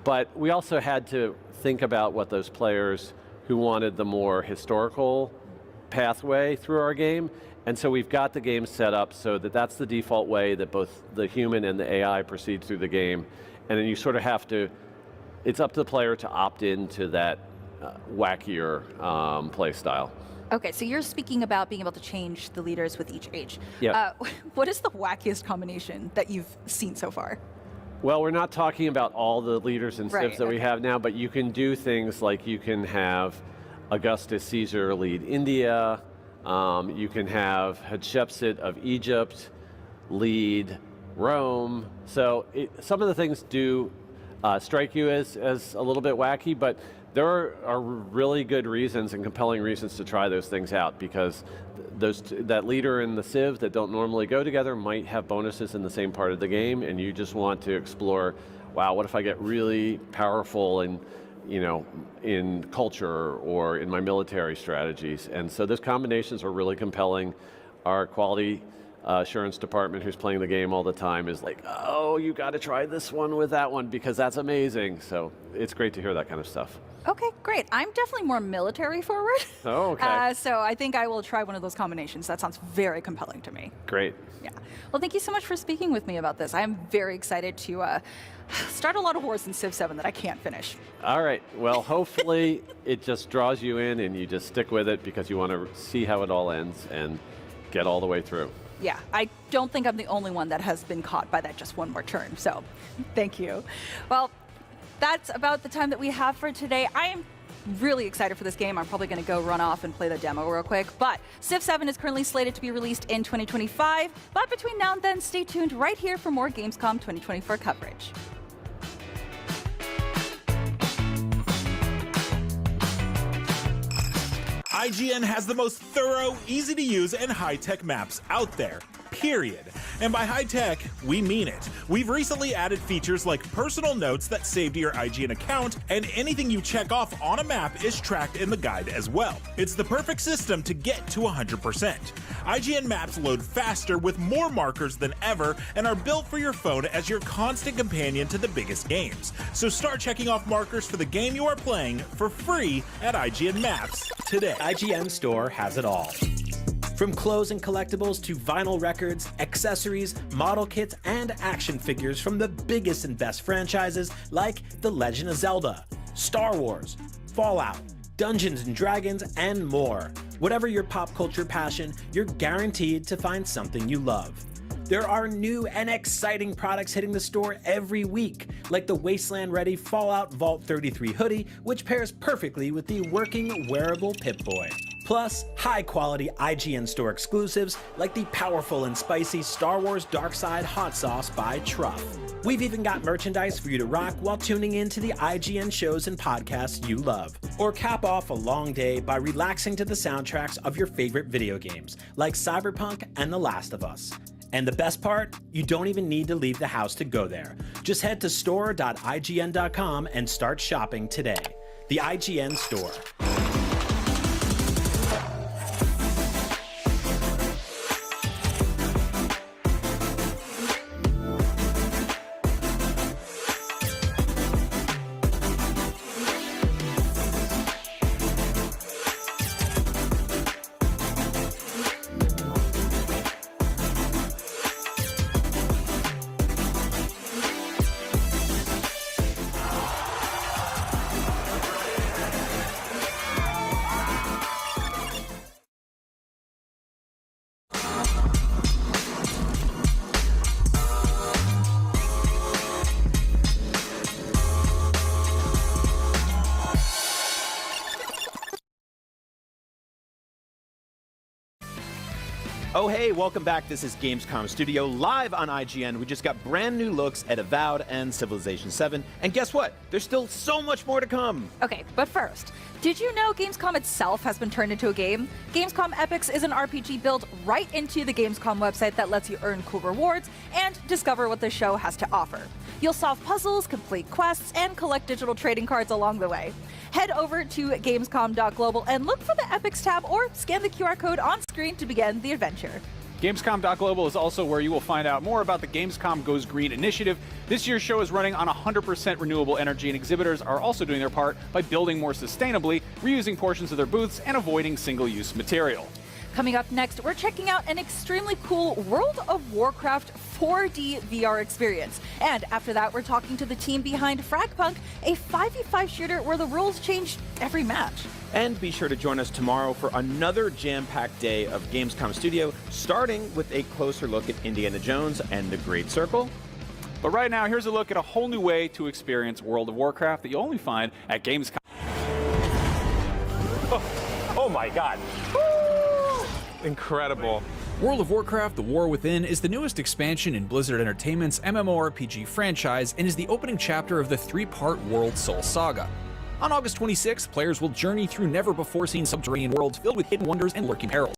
But we also had to think about what those players who wanted the more historical pathway through our game. And so we've got the game set up so that that's the default way that both the human and the AI proceed through the game. And then you sort of have to, it's up to the player to opt into that wackier play style. Okay, so you're speaking about being able to change the leaders with each age. Yeah. What is the wackiest combination that you've seen so far? Well, we're not talking about all the leaders and Right, civs that we have now, but you can do things like you can have Augustus Caesar lead India, you can have Hatshepsut of Egypt lead Rome. So some of the things do strike you as a little bit wacky, but there are really good reasons and compelling reasons to try those things out, because that leader and the civ that don't normally go together might have bonuses in the same part of the game, and you just want to explore, wow, what if I get really powerful in culture or in my military strategies? And so those combinations are really compelling. Our quality assurance department, who's playing the game all the time, is like, oh, you got to try this one with that one because that's amazing. So it's great to hear that kind of stuff. Okay, great. I'm definitely more military forward. Oh, okay. So I think I will try one of those combinations. That sounds very compelling to me. Great. Yeah. Well, thank you so much for speaking with me about this. I am very excited to start a lot of wars in Civ 7 that I can't finish. All right. Well, hopefully it just draws you in and you just stick with it because you want to see how it all ends and get all the way through. Yeah, I don't think I'm the only one that has been caught by that just one more turn. So thank you. Well, that's about the time that we have for today. I am really excited for this game. I'm probably going to go run off and play the demo real quick. But Civ 7 is currently slated to be released in 2025. But between now and then, stay tuned right here for more Gamescom 2024 coverage. IGN has the most thorough, easy-to-use, and high-tech maps out there, period. And by high-tech, we mean it. We've recently added features like personal notes that save to your IGN account, and anything you check off on a map is tracked in the guide as well. It's the perfect system to get to 100%. IGN maps load faster with more markers than ever and are built for your phone as your constant companion to the biggest games. So start checking off markers for the game you are playing for free at IGN Maps today. IGN Store has it all. From clothes and collectibles to vinyl records, accessories, model kits, and action figures from the biggest and best franchises like The Legend of Zelda, Star Wars, Fallout, Dungeons & Dragons, and more. Whatever your pop culture passion, you're guaranteed to find something you love. There are new and exciting products hitting the store every week, like the Wasteland-ready Fallout Vault 33 hoodie, which pairs perfectly with the working wearable Pip-Boy. Plus, high-quality IGN Store exclusives like the powerful and spicy Star Wars Darkside Hot Sauce by Truff. We've even got merchandise for you to rock while tuning in to the IGN shows and podcasts you love. Or cap off a long day by relaxing to the soundtracks of your favorite video games, like Cyberpunk and The Last of Us. And the best part? You don't even need to leave the house to go there. Just head to store.ign.com and start shopping today. The IGN Store. Oh hey, welcome back. This is Gamescom Studio live on IGN. We just got brand new looks at Avowed and Civilization 7. And guess what? There's still so much more to come. Okay, but first, did you know Gamescom itself has been turned into a game? Gamescom Epics is an RPG built right into the Gamescom website that lets you earn cool rewards and discover what the show has to offer. You'll solve puzzles, complete quests, and collect digital trading cards along the way. Head over to gamescom.global and look for the Epics tab or scan the QR code on screen to begin the adventure. Gamescom.global is also where you will find out more about the Gamescom Goes Green initiative. This year's show is running on 100% renewable energy, and exhibitors are also doing their part by building more sustainably, reusing portions of their booths, and avoiding single-use material. Coming up next, we're checking out an extremely cool World of Warcraft 4D VR experience. And after that, we're talking to the team behind Fragpunk, a 5v5 shooter where the rules change every match. And be sure to join us tomorrow for another jam-packed day of Gamescom Studio, starting with a closer look at Indiana Jones and the Great Circle. But right now, here's a look at a whole new way to experience World of Warcraft that you'll only find at Gamescom. Oh my God. Incredible. World of Warcraft: The War Within is the newest expansion in Blizzard Entertainment's MMORPG franchise and is the opening chapter of the three-part World Soul Saga. On August 26th, players will journey through never-before-seen subterranean worlds filled with hidden wonders and lurking perils.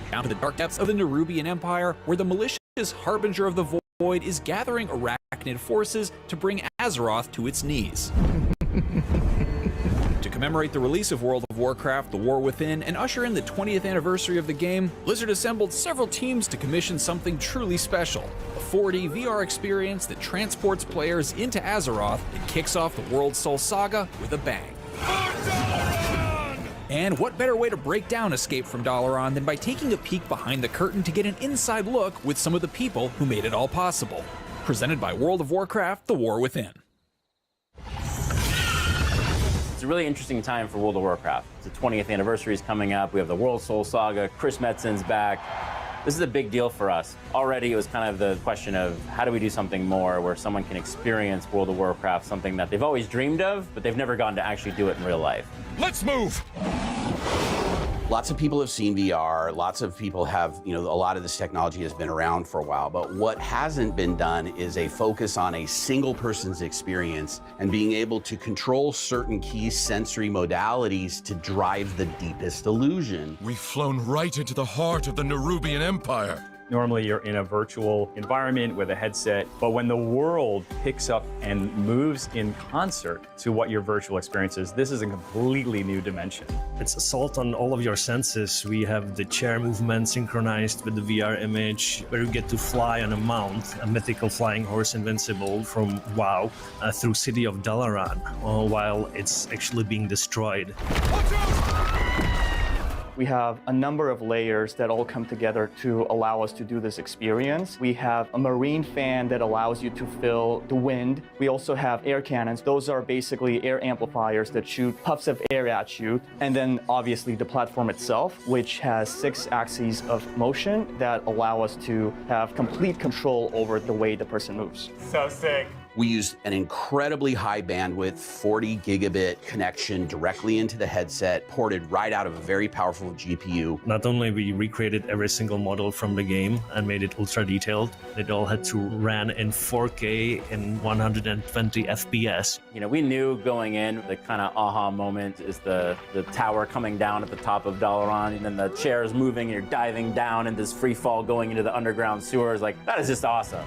Down to the dark depths of the Nerubian Empire, where the malicious Harbinger of the Void is gathering arachnid forces to bring Azeroth to its knees. To commemorate the release of World of Warcraft: The War Within and usher in the 20th anniversary of the game, Blizzard assembled several teams to commission something truly special, a 4D VR experience that transports players into Azeroth and kicks off the World Soul Saga with a bang. And what better way to break down Escape from Dalaran than by taking a peek behind the curtain to get an inside look with some of the people who made it all possible. Presented by World of Warcraft: The War Within. It's a really interesting time for World of Warcraft. The 20th anniversary is coming up. We have the World Soul Saga. Chris Metzen's back. This is a big deal for us. Already, it was kind of the question of how do we do something more where someone can experience World of Warcraft, something that they've always dreamed of, but they've never gotten to actually do it in real life. Let's move! Lots of people have seen VR, lots of people have, a lot of this technology has been around for a while, but what hasn't been done is a focus on a single person's experience and being able to control certain key sensory modalities to drive the deepest illusion. We've flown right into the heart of the Nerubian Empire. Normally you're in a virtual environment with a headset, but when the world picks up and moves in concert to what your virtual experience is, this is a completely new dimension. It's assault on all of your senses. We have the chair movement synchronized with the VR image, where you get to fly on a mount, a mythical flying horse invincible from WoW, through City of Dalaran, while it's actually being destroyed. We have a number of layers that all come together to allow us to do this experience. We have a marine fan that allows you to feel the wind. We also have air cannons. Those are basically air amplifiers that shoot puffs of air at you. And then obviously the platform itself, which has 6 axes of motion that allow us to have complete control over the way the person moves. So sick. We used an incredibly high bandwidth 40 gigabit connection directly into the headset, ported right out of a very powerful GPU. Not only we recreated every single model from the game and made it ultra detailed, it all had to run in 4K in 120 FPS. We knew going in the kind of aha moment is the tower coming down at the top of Dalaran, and then the chairs moving and you're diving down in this free fall going into the underground sewers. Like, that is just awesome.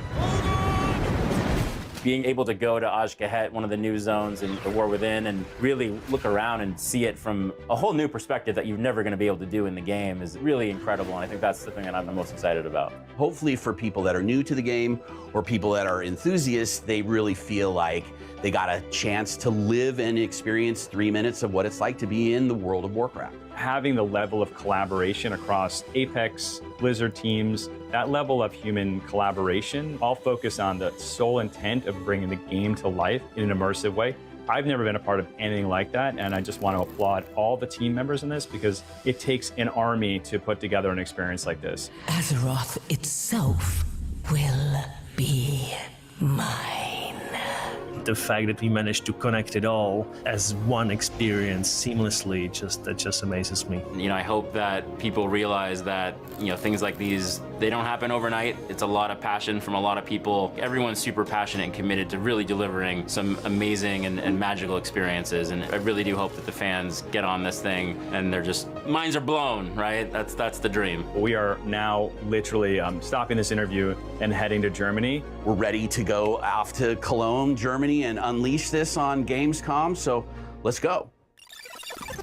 Being able to go to Azj-Kahet, one of the new zones in The War Within, and really look around and see it from a whole new perspective that you're never going to be able to do in the game is really incredible, and I think that's the thing that I'm the most excited about. Hopefully for people that are new to the game or people that are enthusiasts, they really feel like they got a chance to live and experience 3 minutes of what it's like to be in the World of Warcraft. Having the level of collaboration across Apex, Blizzard teams, that level of human collaboration, all focused on the sole intent of bringing the game to life in an immersive way. I've never been a part of anything like that, and I just want to applaud all the team members in this because it takes an army to put together an experience like this. Azeroth itself will be mine. the fact that we managed to connect it all as one experience seamlessly, that just amazes me. You know, I hope that people realize that, you know, things like these, they don't happen overnight. It's a lot of passion from a lot of people. Everyone's super passionate and committed to really delivering some amazing and magical experiences. And I really do hope that the fans get on this thing and they're just, minds are blown, right? That's the dream. We are now literally stopping this interview and heading to Germany. We're ready to go off to Cologne, Germany, and unleash this on Gamescom, so let's go.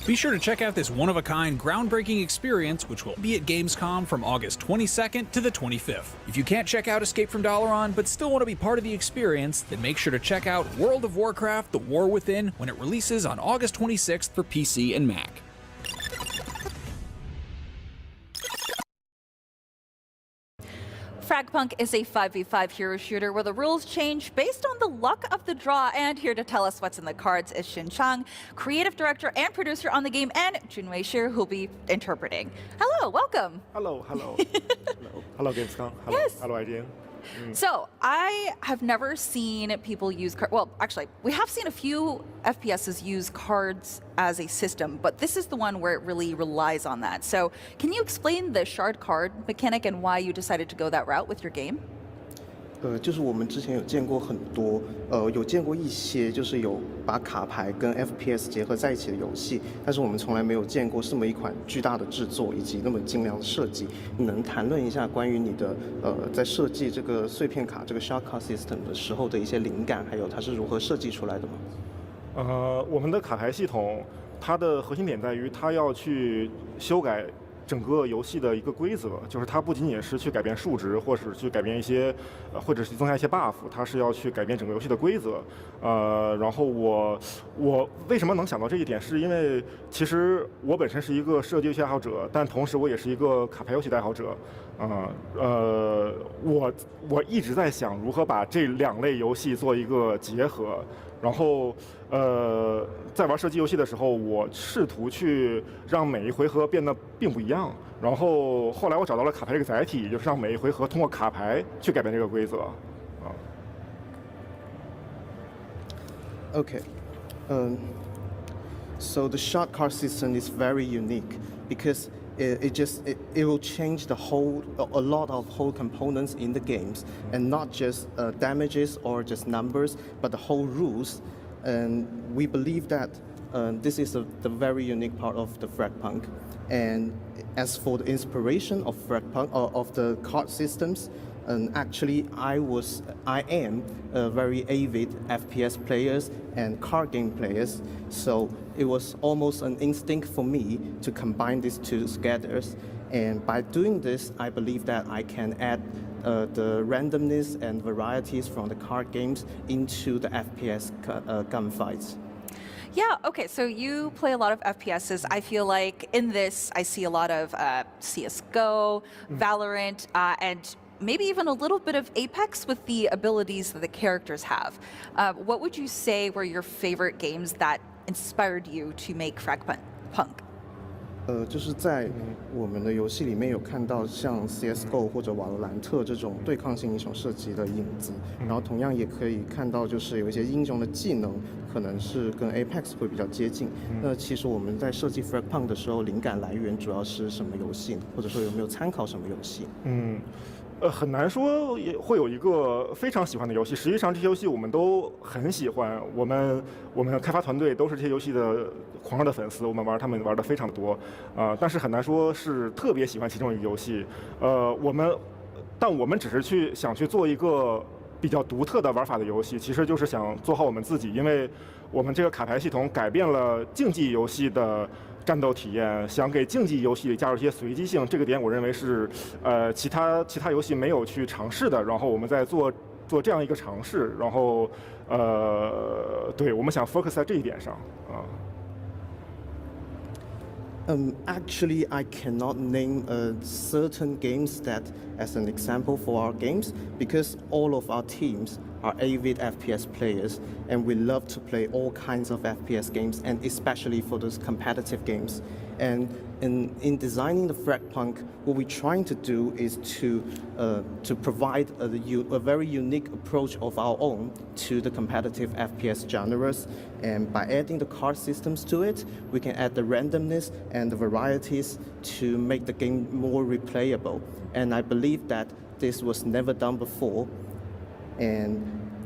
Be sure to check out this one-of-a-kind, groundbreaking experience, which will be at Gamescom from August 22nd to the 25th. If you can't check out Escape from Dalaran, but still want to be part of the experience, then make sure to check out World of Warcraft: The War Within when it releases on August 26th for PC and Mac. Fragpunk is a 5v5 hero shooter where the rules change based on the luck of the draw. And here to tell us what's in the cards is Shin Chang, creative director and producer on the game, and Junwei Shi, who'll be interpreting. Hello, welcome. Hello. Hello, Gamescom. Hello, yes. Hello, IGN. So I have never seen people use cards. Well, actually, we have seen a few FPSs use cards as a system, but this is the one where it really relies on that. So can you explain the shard card mechanic and why you decided to go that route with your game? 就是我们之前有见过很多，有见过一些就是有把卡牌跟 FPS 结合在一起的游戏，但是我们从来没有见过这么一款巨大的制作以及那么精良的设计。你能谈论一下关于你的在设计这个碎片卡这个 shard card system 的时候的一些灵感，还有它是如何设计出来的吗？我们的卡牌系统，它的核心点在于它要去修改整个游戏的一个规则，就是它不仅仅是去改变数值，或是去改变一些，或者是增加一些 buff， 它是要去改变整个游戏的规则。然后我为什么能想到这一点，是因为其实我本身是一个射击游戏爱好者，但同时我也是一个卡牌游戏的爱好者。我一直在想如何把这两类游戏做一个结合。然后，在玩射击游戏的时候，我试图去让每一回合变得并不一样。然后后来我找到了卡牌这个载体，就是让每一回合通过卡牌去改变这个规则。Okay, so the shard card system is very unique because it will change a lot of whole components in the games, and not just damages or just numbers, but the whole rules. And we believe that this is the very unique part of the Fragpunk. And as for the inspiration of Fragpunk of the card systems, actually I am a very avid FPS players and card game players, so it was almost an instinct for me to combine these two together. And by doing this, I believe that I can add the randomness and varieties from the card games into the FPS gunfights. Yeah, okay, so you play a lot of FPSs. I feel like in this, I see a lot of CSGO, Valorant, and maybe even a little bit of Apex with the abilities that the characters have. What would you say were your favorite games that inspired you to make Fragpunk? 就是在我们的游戏里面有看到像 CSGO 或者瓦罗兰特这种对抗性英雄射击的影子，然后同样也可以看到就是有一些英雄的技能可能是跟 Apex 会比较接近。那其实我们在设计 Fragpunk 的时候，灵感来源主要是什么游戏，或者说有没有参考什么游戏？很难说也会有一个非常喜欢的游戏。实际上这些游戏我们都很喜欢，我们开发团队都是这些游戏的狂热的粉丝，我们他们玩的非常多，但是很难说是特别喜欢其中一个游戏。但我们只是想去做一个比较独特的玩法的游戏，其实就是想做好我们自己，因为我们这个卡牌系统改变了竞技游戏的战斗体验，想给竞技游戏里加入一些随机性，这个点我认为是其他游戏没有去尝试的。然后我们在做这样一个尝试，然后对，我们想 focus 在这一点上啊。Actually, I cannot name certain games that as an example for our games because all of our teams are avid FPS players, and we love to play all kinds of FPS games, and especially for those competitive games. And in designing the Fragpunk, what we're trying to do is to provide a very unique approach of our own to the competitive FPS genres. And by adding the card systems to it, we can add the randomness and the varieties to make the game more replayable. And I believe that this was never done before, and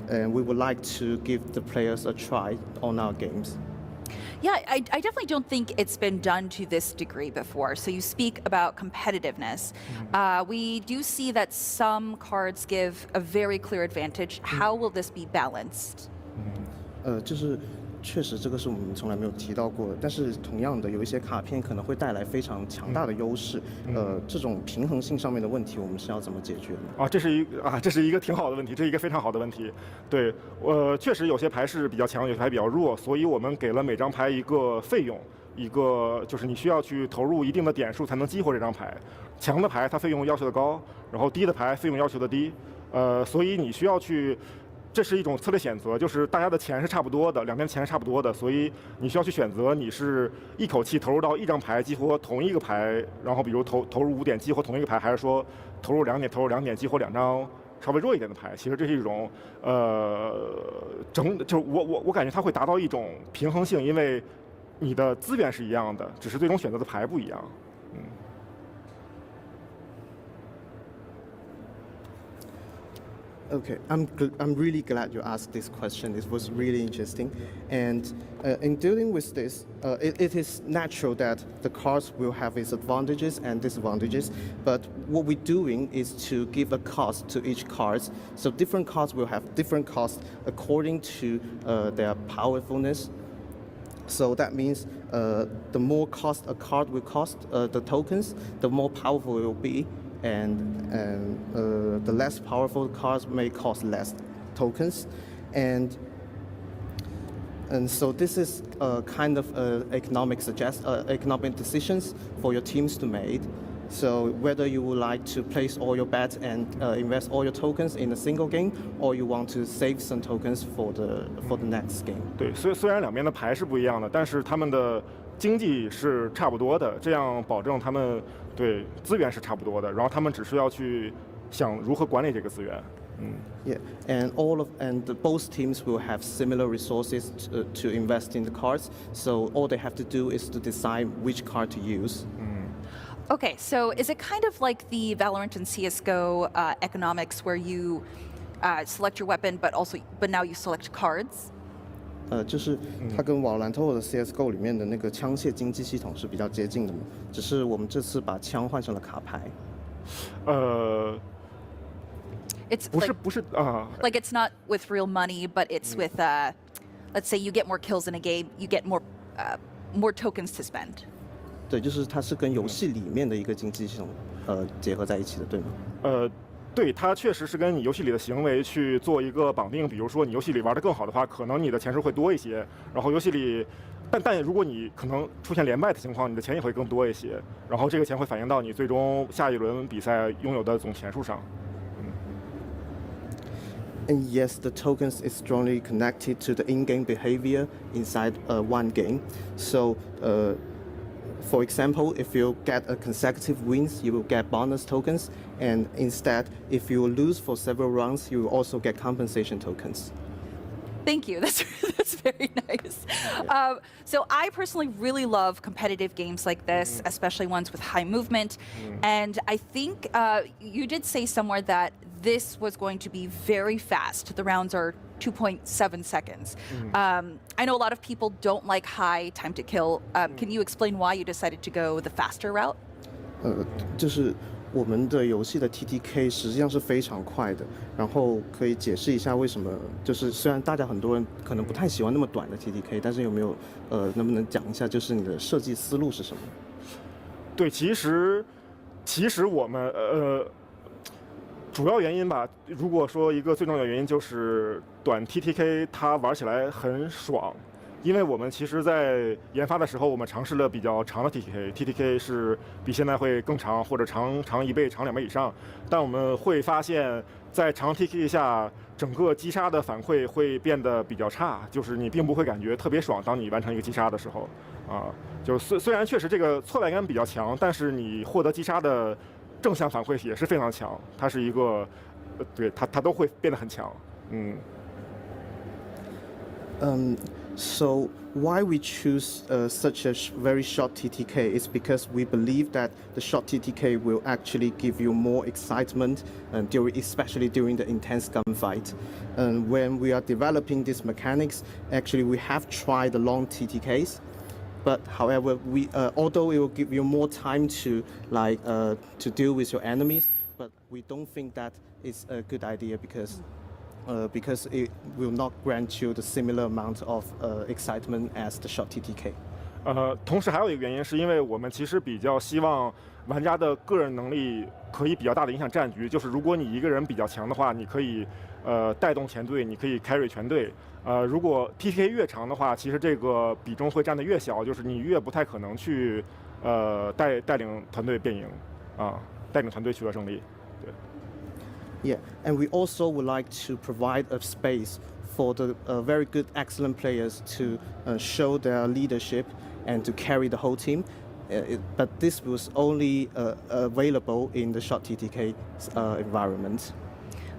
we would like to give the players a try on our games. Yeah, I definitely don't think it's been done to this degree before. So you speak about competitiveness. We do see that some cards give a very clear advantage. How will this be balanced? 就是确实这个是我们从来没有提到过的，但是同样的，有一些卡片可能会带来非常强大的优势。这种平衡性上面的问题，我们是要怎么解决的？这是一个挺好的问题，这是一个非常好的问题。对，确实有些牌是比较强，有些牌比较弱，所以我们给了每张牌一个费用，一个就是你需要去投入一定的点数才能激活这张牌。强的牌它费用要求的高，然后低的牌费用要求的低。所以你需要去。这是一种策略选择，就是大家的钱是差不多的，两边的钱是差不多的，所以你需要去选择，你是一口气投入到一张牌激活同一个牌，然后比如投入5点激活同一个牌，还是说投入2点激活2张稍微弱一点的牌。其实这是一种就是我感觉它会达到一种平衡性，因为你的资源是一样的，只是最终选择的牌不一样。Okay, I'm really glad you asked this question. It was really interesting. And in dealing with this, it is natural that the cards will have its advantages and disadvantages. But what we're doing is to give a cost to each card. So different cards will have different costs according to their powerfulness. So that means the more cost a card will cost, the tokens, the more powerful it will be. And the less powerful cards may cost less tokens, and so this is kind of economic decisions for your teams to make. So whether you would like to place all your bets and invest all your tokens in a single game, or you want to save some tokens for the next game. 对，虽然两边的牌是不一样的，但是他们的经济是差不多的，这样保证他们对资源是差不多的，然后他们只是要去想如何管理这个资源。Yeah, and both teams will have similar resources to invest in the cards. So all they have to do is to decide which card to use. Okay, so is it kind of like the Valorant and CS:GO economics, where you select your weapon, but now you select cards? 就是它跟瓦罗兰特或者 CS:GO 里面的那个枪械经济系统是比较接近的嘛，只是我们这次把枪换成了卡牌。It's 不是 like it's not with real money, but it's with let's say you get more kills in a game, you get more tokens to spend. 对，就是它是跟游戏里面的一个经济系统结合在一起的，对吗？对，它确实是跟你游戏里的行为去做一个绑定。比如说你游戏里玩得更好的话，可能你的钱数会多一些。然后游戏里，但如果你可能出现连败的情况，你的钱也会更多一些。然后这个钱会反映到你最终下一轮比赛拥有的总钱数上。And yes, the tokens is strongly connected to the in-game behavior inside one game. So, for example, if you get a consecutive wins, you will get bonus tokens. And instead, if you lose for several rounds, you will also get compensation tokens. Thank you. That's very nice. So I personally really love competitive games like this, especially ones with high movement. And I think you did say somewhere that this was going to be very fast. The rounds are 2.7 seconds. I know a lot of people don't like high time to kill. Can you explain why you decided to go the faster route? 就是我们的游戏的 TTK 实际上是非常快的，然后可以解释一下为什么？就是虽然大家很多人可能不太喜欢那么短的 TTK， 但是有没有能不能讲一下，就是你的设计思路是什么？对，其实我们主要原因吧，如果说一个最重要的原因就是短 TTK 它玩起来很爽，因为我们其实在研发的时候，我们尝试了比较长的 TTK 是比现在会更长，或者长1倍、长2倍以上。但我们会发现，在长 TTK 下，整个击杀的反馈会变得比较差，就是你并不会感觉特别爽。当你完成一个击杀的时候，就虽然确实这个挫败感比较强，但是你获得击杀的正向反馈也是非常强。它是一个，对它都会变得很强。So why we choose such a very short TTK is because we believe that the short TTK will actually give you more excitement, especially during the intense gunfight. And when we are developing these mechanics, actually we have tried the long TTKs. But however, although it will give you more time to deal with your enemies, but we don't think that it's a good idea because it will not grant you the similar amount of excitement as the short TTK. 同时还有一个原因是因为我们其实比较希望玩家的个人能力可以比较大的影响战局，就是如果你一个人比较强的话，你可以带动全队，你可以 carry 全队。如果 TTK 越长的话，其实这个比重会占得越小，就是你越不太可能去带领团队变赢带领团队取得胜利。对。Yeah, and we also would like to provide a space for the very good, excellent players to show their leadership and to carry the whole team. But this was only available in the short TTK environment.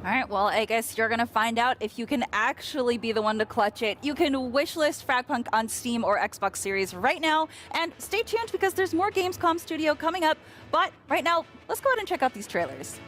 All right, well, I guess you're going to find out if you can actually be the one to clutch it. You can wishlist Fragpunk on Steam or Xbox Series right now. And stay tuned because there's more Gamescom Studio coming up. But right now, let's go ahead and check out these trailers.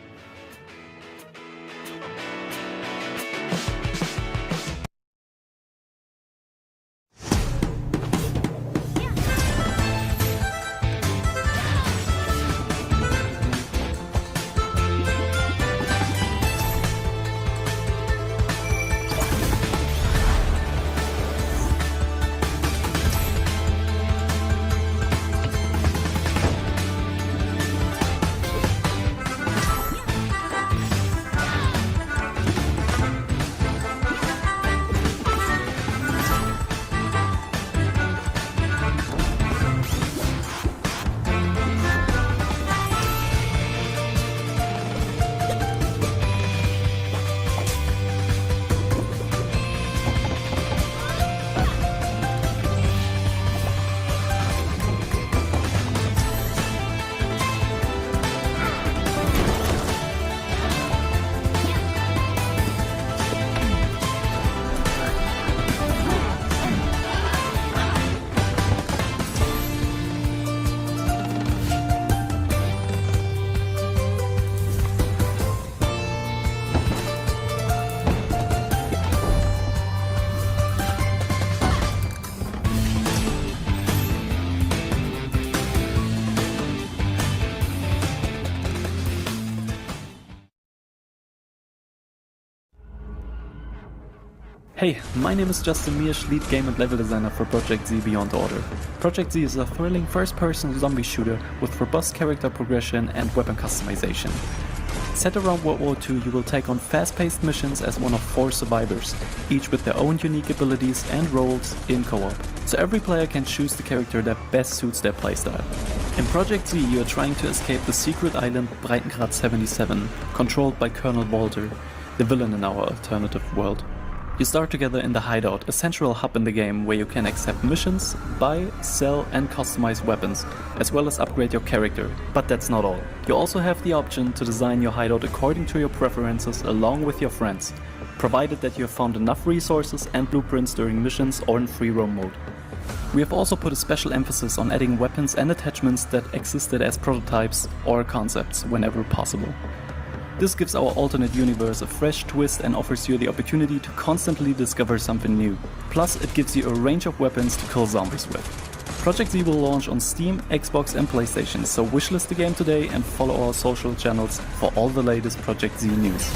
Hey, my name is Justin Miersch, lead game and level designer for Project Z Beyond Order. Project Z is a thrilling first-person zombie shooter with robust character progression and weapon customization. Set around World War II, you will take on fast-paced missions as one of 4 survivors, each with their own unique abilities and roles in co-op, so every player can choose the character that best suits their playstyle. In Project Z, you are trying to escape the secret island Breitengrad 77, controlled by Colonel Walter, the villain in our alternative world. You start together in the Hideout, a central hub in the game where you can accept missions, buy, sell and customize weapons, as well as upgrade your character. But that's not all. You also have the option to design your hideout according to your preferences along with your friends, provided that you have found enough resources and blueprints during missions or in free roam mode. We have also put a special emphasis on adding weapons and attachments that existed as prototypes or concepts whenever possible. This gives our alternate universe a fresh twist and offers you the opportunity to constantly discover something new. Plus, it gives you a range of weapons to kill zombies with. Project Z will launch on Steam, Xbox and PlayStation, so wishlist the game today and follow our social channels for all the latest Project Z news.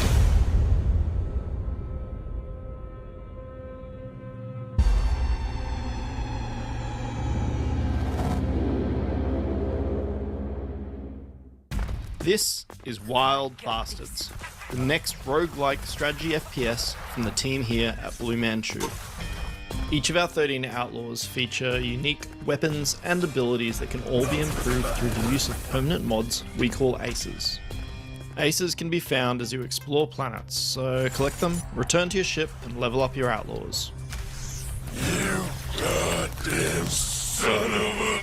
This is Wild Bastards, the next roguelike strategy FPS from the team here at Blue Manchu. Each of our 13 outlaws feature unique weapons and abilities that can all be improved through the use of permanent mods we call aces. Aces can be found as you explore planets, so collect them, return to your ship, and level up your outlaws. You goddamn son of a...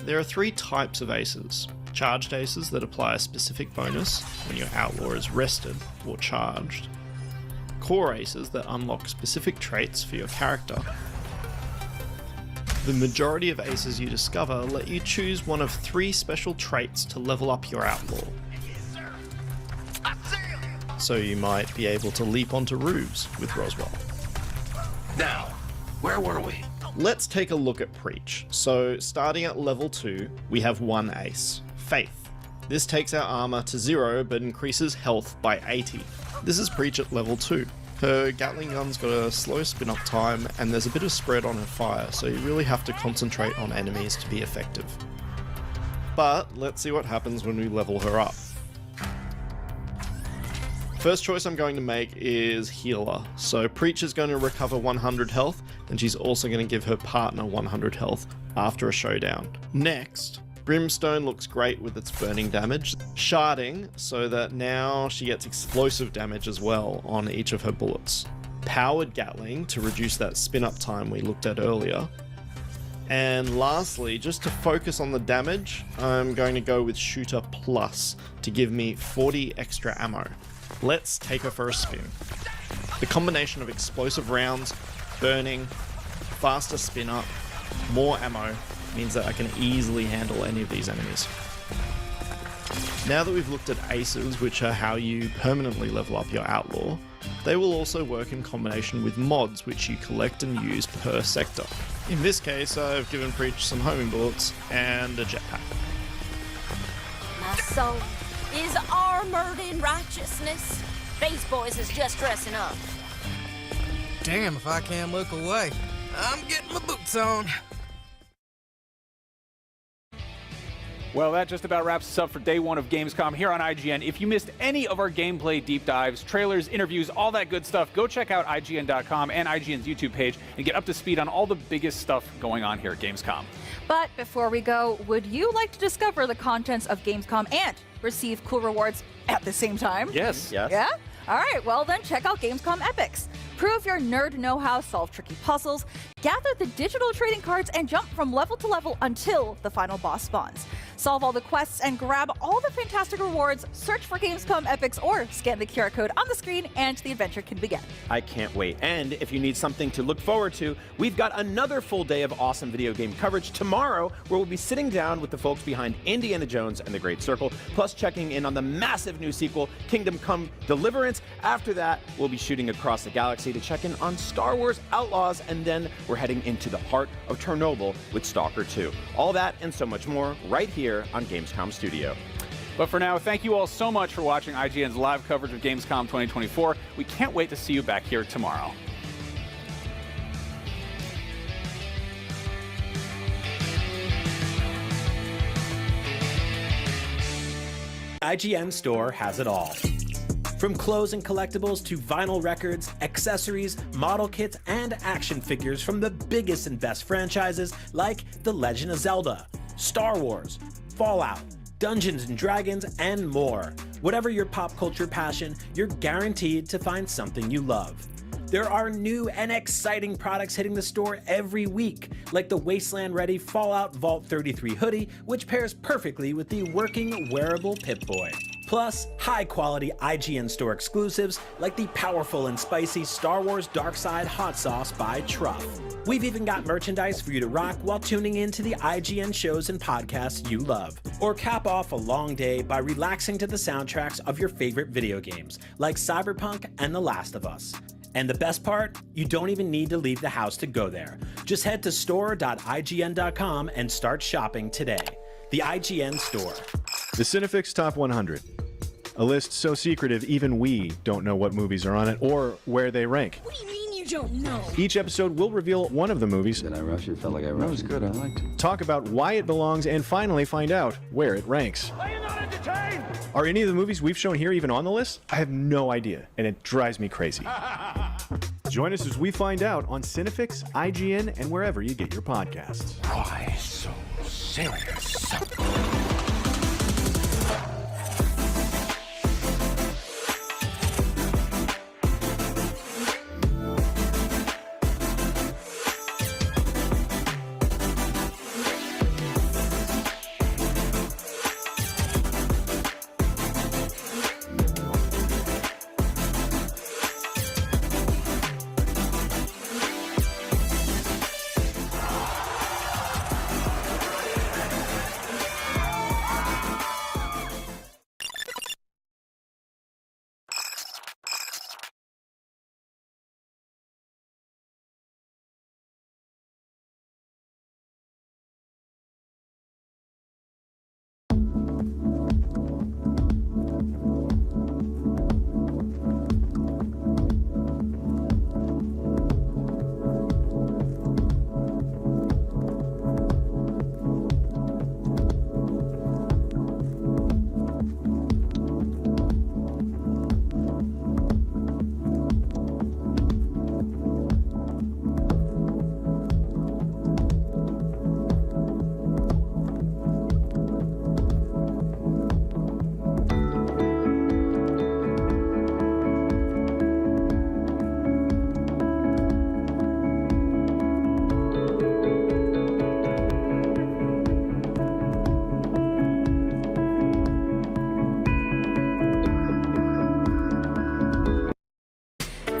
There are 3 types of aces. Charged aces that apply a specific bonus when your outlaw is rested or charged. Core aces that unlock specific traits for your character. The majority of aces you discover let you choose one of 3 special traits to level up your outlaw. So you might be able to leap onto roofs with Roswell. Now, where were we? Let's take a look at Preach. So starting at level 2, we have 1 ace, Faith. This takes our armor to 0 but increases health by 80. This is Preach at level 2. Her Gatling gun's got a slow spin-up time and there's a bit of spread on her fire, so you really have to concentrate on enemies to be effective. But let's see what happens when we level her up. First choice I'm going to make is Healer. So Preach is going to recover 100 health, and she's also going to give her partner 100 health after a showdown. Next, Brimstone looks great with its burning damage, sharding so that now she gets explosive damage as well on each of her bullets. Powered Gatling to reduce that spin-up time we looked at earlier. And lastly, just to focus on the damage, I'm going to go with Shooter Plus to give me 40 extra ammo. Let's take her for a spin. The combination of explosive rounds, burning, faster spin-up, more ammo, means that I can easily handle any of these enemies. Now that we've looked at aces, which are how you permanently level up your outlaw, they will also work in combination with mods which you collect and use per sector. In this case, I've given Preach some homing bullets and a jetpack. My soul is armored in righteousness. These boys is just dressing up. Damn if I can't look away. I'm getting my boots on. Well, that just about wraps us up for day 1 of Gamescom here on IGN. If you missed any of our gameplay deep dives, trailers, interviews, all that good stuff, go check out IGN.com and IGN's YouTube page and get up to speed on all the biggest stuff going on here at Gamescom. But before we go, would you like to discover the contents of Gamescom and receive cool rewards at the same time? Yes. Yeah? All right, well then check out Gamescom Epics. Prove your nerd know-how, solve tricky puzzles, gather the digital trading cards, and jump from level to level until the final boss spawns. Solve all the quests and grab all the fantastic rewards, search for Gamescom Epics, or scan the QR code on the screen and the adventure can begin. I can't wait. And if you need something to look forward to, we've got another full day of awesome video game coverage tomorrow, where we'll be sitting down with the folks behind Indiana Jones and the Great Circle, plus checking in on the massive new sequel, Kingdom Come Deliverance. After that, we'll be shooting across the galaxy to check in on Star Wars Outlaws, and then we're heading into the heart of Chernobyl with Stalker 2. All that and so much more right here on Gamescom Studio. But for now, thank you all so much for watching IGN's live coverage of Gamescom 2024. We can't wait to see you back here tomorrow. IGN Store has it all. From clothes and collectibles to vinyl records, accessories, model kits, and action figures from the biggest and best franchises like The Legend of Zelda, Star Wars, Fallout, Dungeons & Dragons, and more. Whatever your pop culture passion, you're guaranteed to find something you love. There are new and exciting products hitting the store every week, like the Wasteland-ready Fallout Vault 33 hoodie, which pairs perfectly with the working wearable Pip-Boy. Plus, high-quality IGN Store exclusives like the powerful and spicy Star Wars Darkside Hot Sauce by Truff. We've even got merchandise for you to rock while tuning into the IGN shows and podcasts you love. Or cap off a long day by relaxing to the soundtracks of your favorite video games, like Cyberpunk and The Last of Us. And the best part? You don't even need to leave the house to go there. Just head to store.ign.com and start shopping today. The IGN Store. The Cinefix Top 100. A list so secretive even we don't know what movies are on it or where they rank. What do you mean you don't know? Each episode will reveal one of the movies. Did I rush it? Felt like I rushed it. That was good. I liked it. Talk about why it belongs and finally find out where it ranks. Are you not Are any of the movies we've shown here even on the list? I have no idea, and it drives me crazy. Join us as we find out on Cinefix, IGN, and wherever you get your podcasts. Why so serious?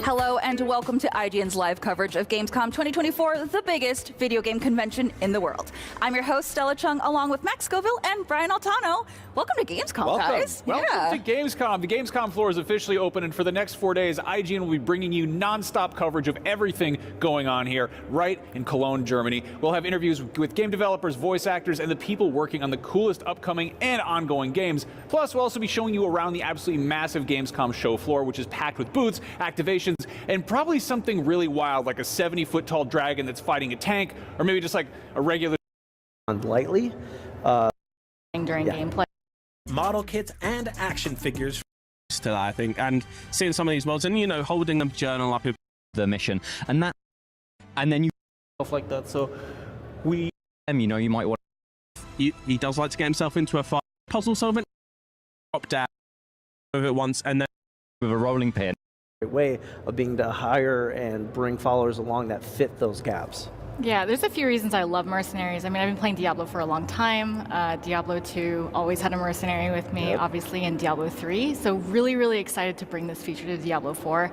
Hello and welcome to IGN's live coverage of Gamescom 2024, the biggest video game convention in the world. I'm your host, Stella Chung, along with Max Scoville and Brian Altano. Welcome to Gamescom, guys. Welcome to Gamescom. The Gamescom floor is officially open, and for the next 4 days, IGN will be bringing you non-stop coverage of everything going on here, right in Cologne, Germany. We'll have interviews with game developers, voice actors, and the people working on the coolest upcoming and ongoing games. Plus, we'll also be showing you around the absolutely massive Gamescom show floor, which is packed with booths, activations, and probably something really wild, like a 70-foot tall dragon that's fighting a tank, or maybe just like a regular... Lightly. During gameplay. Model kits and action figures. To that, I think, and seeing some of these mods and, you know, holding a journal up with the mission, and then you stuff like that. So we, you know, you might want. He does like to get himself into a fight, puzzle solving, drop down over it once, and then with a rolling pin. Way of being to hire and bring followers along that fit those gaps. Yeah, there's a few reasons I love mercenaries. I mean, I've been playing Diablo for a long time. Diablo 2 always had a mercenary with me, obviously, in Diablo 3. So really, really excited to bring this feature to Diablo 4.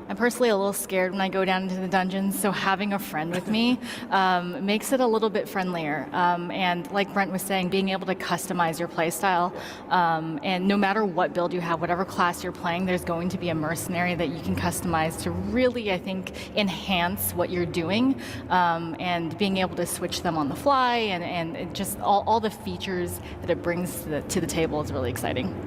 I'm personally a little scared when I go down into the dungeons, so having a friend with me makes it a little bit friendlier. And like Brent was saying, being able to customize your playstyle, and no matter what build you have, whatever class you're playing, there's going to be a mercenary that you can customize to really, I think, enhance what you're doing, and being able to switch them on the fly, and just all the features that it brings to the table is really exciting.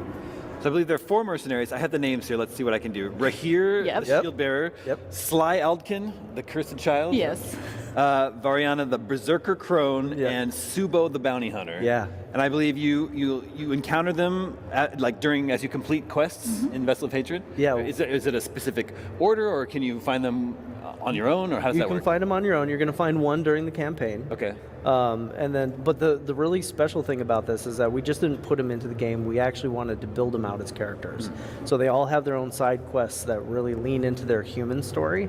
So I believe there are 4 mercenaries. I have the names here. Let's see what I can do. Rahir, the shield bearer. Sly Aldkin, the cursed child. Yes. Variana, the berserker crone, and Subo, the bounty hunter. Yeah. And I believe you encounter them as you complete quests in Vessel of Hatred. Yeah. Is it a specific order, or can you find them on your own, or how does that work? You can find them on your own. You're going to find one during the campaign. Okay. But the really special thing about this is that we just didn't put them into the game. We actually wanted to build them out as characters. So they all have their own side quests that really lean into their human story,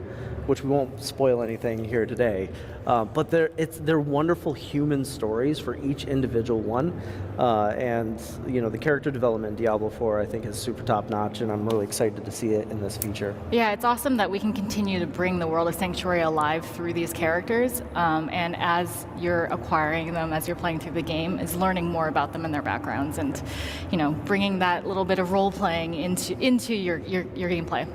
which we won't spoil anything here today. But they're wonderful human stories for each individual one. And you know, the character development in Diablo 4 I think is super top notch, and I'm really excited to see it in this feature. Yeah, it's awesome that we can continue to bring the world of Sanctuary alive through these characters, and as you're acquiring them, as you're playing through the game, is learning more about them and their backgrounds, and you know, bringing that little bit of role playing into your gameplay.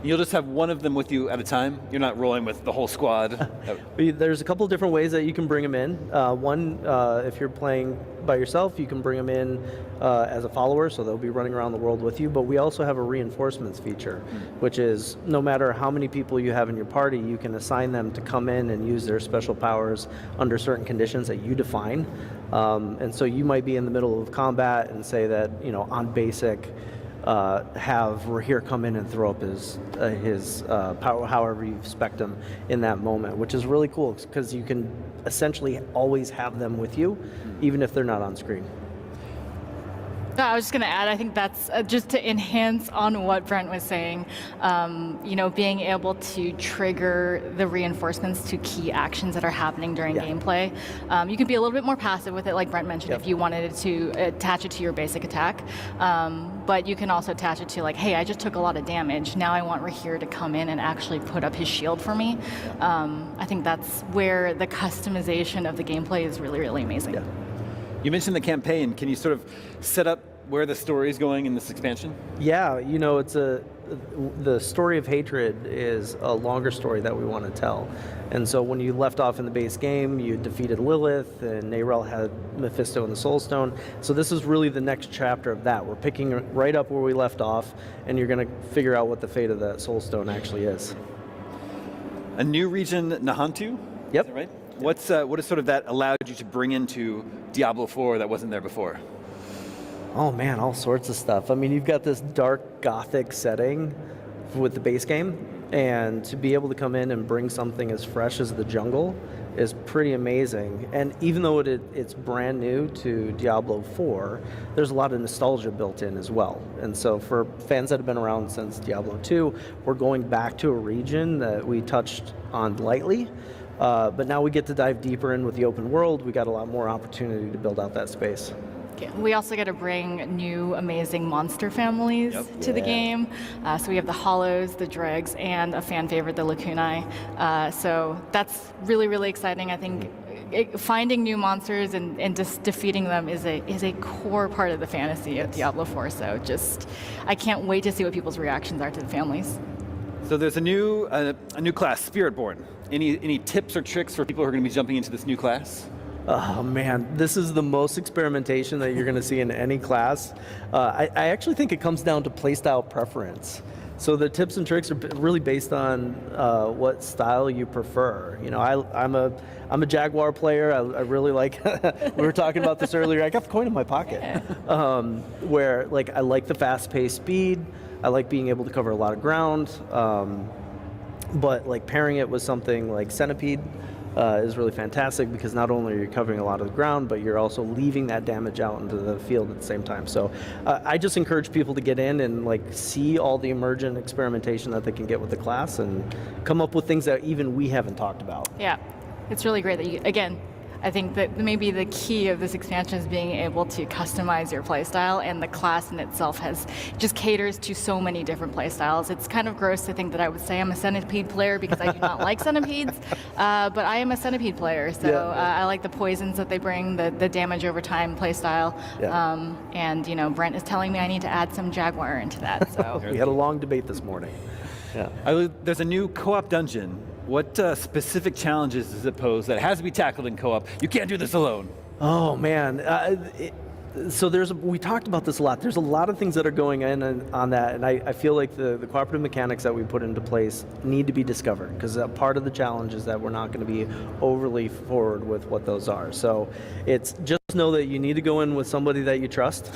You'll just have one of them with you at a time? You're not rolling with the whole squad? There's a couple different ways that you can bring them in. One, if you're playing by yourself, you can bring them in as a follower, so they'll be running around the world with you. But we also have a reinforcements feature, which is no matter how many people you have in your party, you can assign them to come in and use their special powers under certain conditions that you define. And so you might be in the middle of combat and say that, on basic, have Rahir come in and throw up his power, however you spec them in that moment, which is really cool because you can essentially always have them with you, even if they're not on screen. I was just going to add, I think that's just to enhance on what Brent was saying, being able to trigger the reinforcements to key actions that are happening during gameplay. You can be a little bit more passive with it, like Brent mentioned, if you wanted to attach it to your basic attack. But you can also attach it to hey, I just took a lot of damage. Now I want Rahir to come in and actually put up his shield for me. I think that's where the customization of the gameplay is really, really amazing. Yeah. You mentioned the campaign. Can you sort of set up where the story is going in this expansion? Yeah, it's the story of hatred is a longer story that we want to tell. And so when you left off in the base game, you defeated Lilith, and Narel had Mephisto and the Soul Stone. So this is really the next chapter of that. We're picking right up where we left off, and you're going to figure out what the fate of that Soul Stone actually is. A new region, Nahantu? Yep. Is that right? What is sort of that allowed you to bring into Diablo 4 that wasn't there before? Oh man, all sorts of stuff. I mean, you've got this dark gothic setting with the base game, and to be able to come in and bring something as fresh as the jungle is pretty amazing. And even though it's brand new to Diablo 4, there's a lot of nostalgia built in as well. And so for fans that have been around since Diablo 2, we're going back to a region that we touched on lightly. But now we get to dive deeper in with the open world. We got a lot more opportunity to build out that space. We also get to bring new amazing monster families to the game. So we have the Hollows, the Dregs, and a fan favorite, the Lacunae. So that's really, really exciting. I think finding new monsters and just defeating them is a core part of the fantasy of Diablo 4. So I can't wait to see what people's reactions are to the families. So there's a new class, Spiritborn. Any tips or tricks for people who are going to be jumping into this new class? Oh man, this is the most experimentation that you're going to see in any class. I actually think it comes down to playstyle preference. So the tips and tricks are really based on what style you prefer. I'm a Jaguar player. I really like. We were talking about this earlier. I got the coin in my pocket. Where I like the fast-paced speed. I like being able to cover a lot of ground. But pairing it with something like Centipede is really fantastic because not only are you covering a lot of the ground, but you're also leaving that damage out into the field at the same time. So I just encourage people to get in and see all the emergent experimentation that they can get with the class and come up with things that even we haven't talked about. Yeah, it's really great that I think that maybe the key of this expansion is being able to customize your playstyle, and the class in itself just caters to so many different playstyles. It's kind of gross to think that I would say I'm a Centipede player because I do not like centipedes, but I am a Centipede player, so I like the poisons that they bring, the damage over time playstyle, and Brent is telling me I need to add some Jaguar into that. So we had a long debate this morning. There's a new co-op dungeon. What specific challenges does it pose that has to be tackled in co-op? You can't do this alone. Oh man, we talked about this a lot. There's a lot of things that are going in on that, and I feel like the cooperative mechanics that we put into place need to be discovered, because part of the challenge is that we're not going to be overly forward with what those are. So it's just know that you need to go in with somebody that you trust.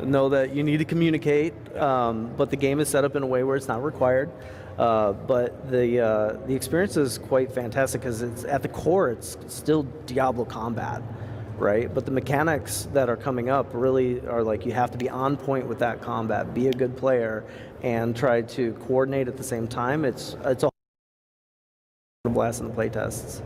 Know that you need to communicate, but the game is set up in a way where it's not required. But the experience is quite fantastic because it's at the core, it's still Diablo combat, right? But the mechanics that are coming up really are you have to be on point with that combat, be a good player, and try to coordinate at the same time. It's a blast in the playtests.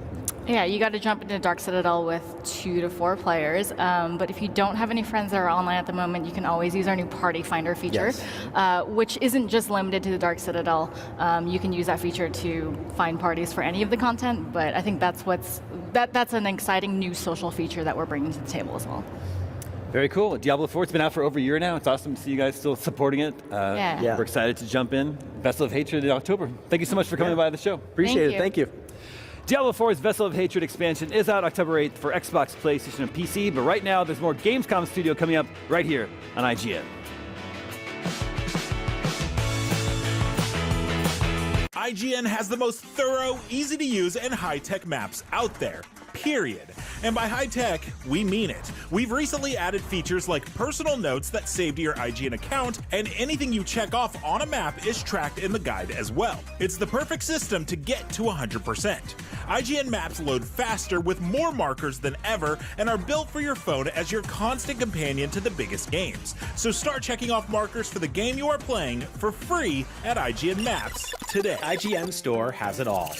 Yeah, you got to jump into Dark Citadel with 2 to 4 players. But if you don't have any friends that are online at the moment, you can always use our new Party Finder feature, which isn't just limited to the Dark Citadel. You can use that feature to find parties for any of the content. But I think that's an exciting new social feature that we're bringing to the table as well. Very cool. Diablo 4, it's been out for over a year now. It's awesome to see you guys still supporting it. Yeah. We're excited to jump in. Vessel of Hatred in October. Thank you so much for coming by the show. Appreciate it. Thank you. Diablo 4's Vessel of Hatred expansion is out October 8th for Xbox, PlayStation, and PC, but right now there's more Gamescom Studio coming up right here on IGN. IGN has the most thorough, easy-to-use, and high-tech maps out there, period. And by high-tech, we mean it. We've recently added features like personal notes that save to your IGN account, and anything you check off on a map is tracked in the guide as well. It's the perfect system to get to 100%. IGN maps load faster with more markers than ever and are built for your phone as your constant companion to the biggest games. So start checking off markers for the game you are playing for free at IGN Maps today. IGN Store has it all.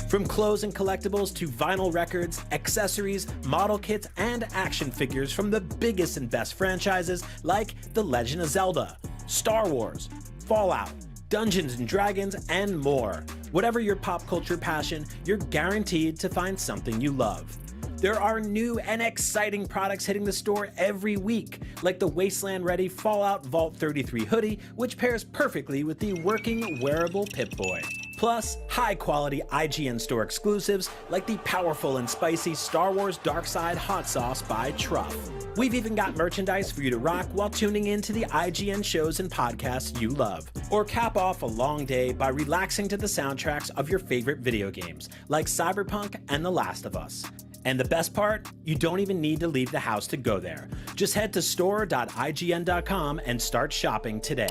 From clothes and collectibles to vinyl records, accessories, model kits, and action figures from the biggest and best franchises like The Legend of Zelda, Star Wars, Fallout, Dungeons & Dragons, and more. Whatever your pop culture passion, you're guaranteed to find something you love. There are new and exciting products hitting the store every week, like the Wasteland-ready Fallout Vault 33 hoodie, which pairs perfectly with the working wearable Pip-Boy. Plus, high-quality IGN Store exclusives like the powerful and spicy Star Wars Darkside Hot Sauce by Truff. We've even got merchandise for you to rock while tuning in to the IGN shows and podcasts you love. Or cap off a long day by relaxing to the soundtracks of your favorite video games, like Cyberpunk and The Last of Us. And the best part? You don't even need to leave the house to go there. Just head to store.ign.com and start shopping today.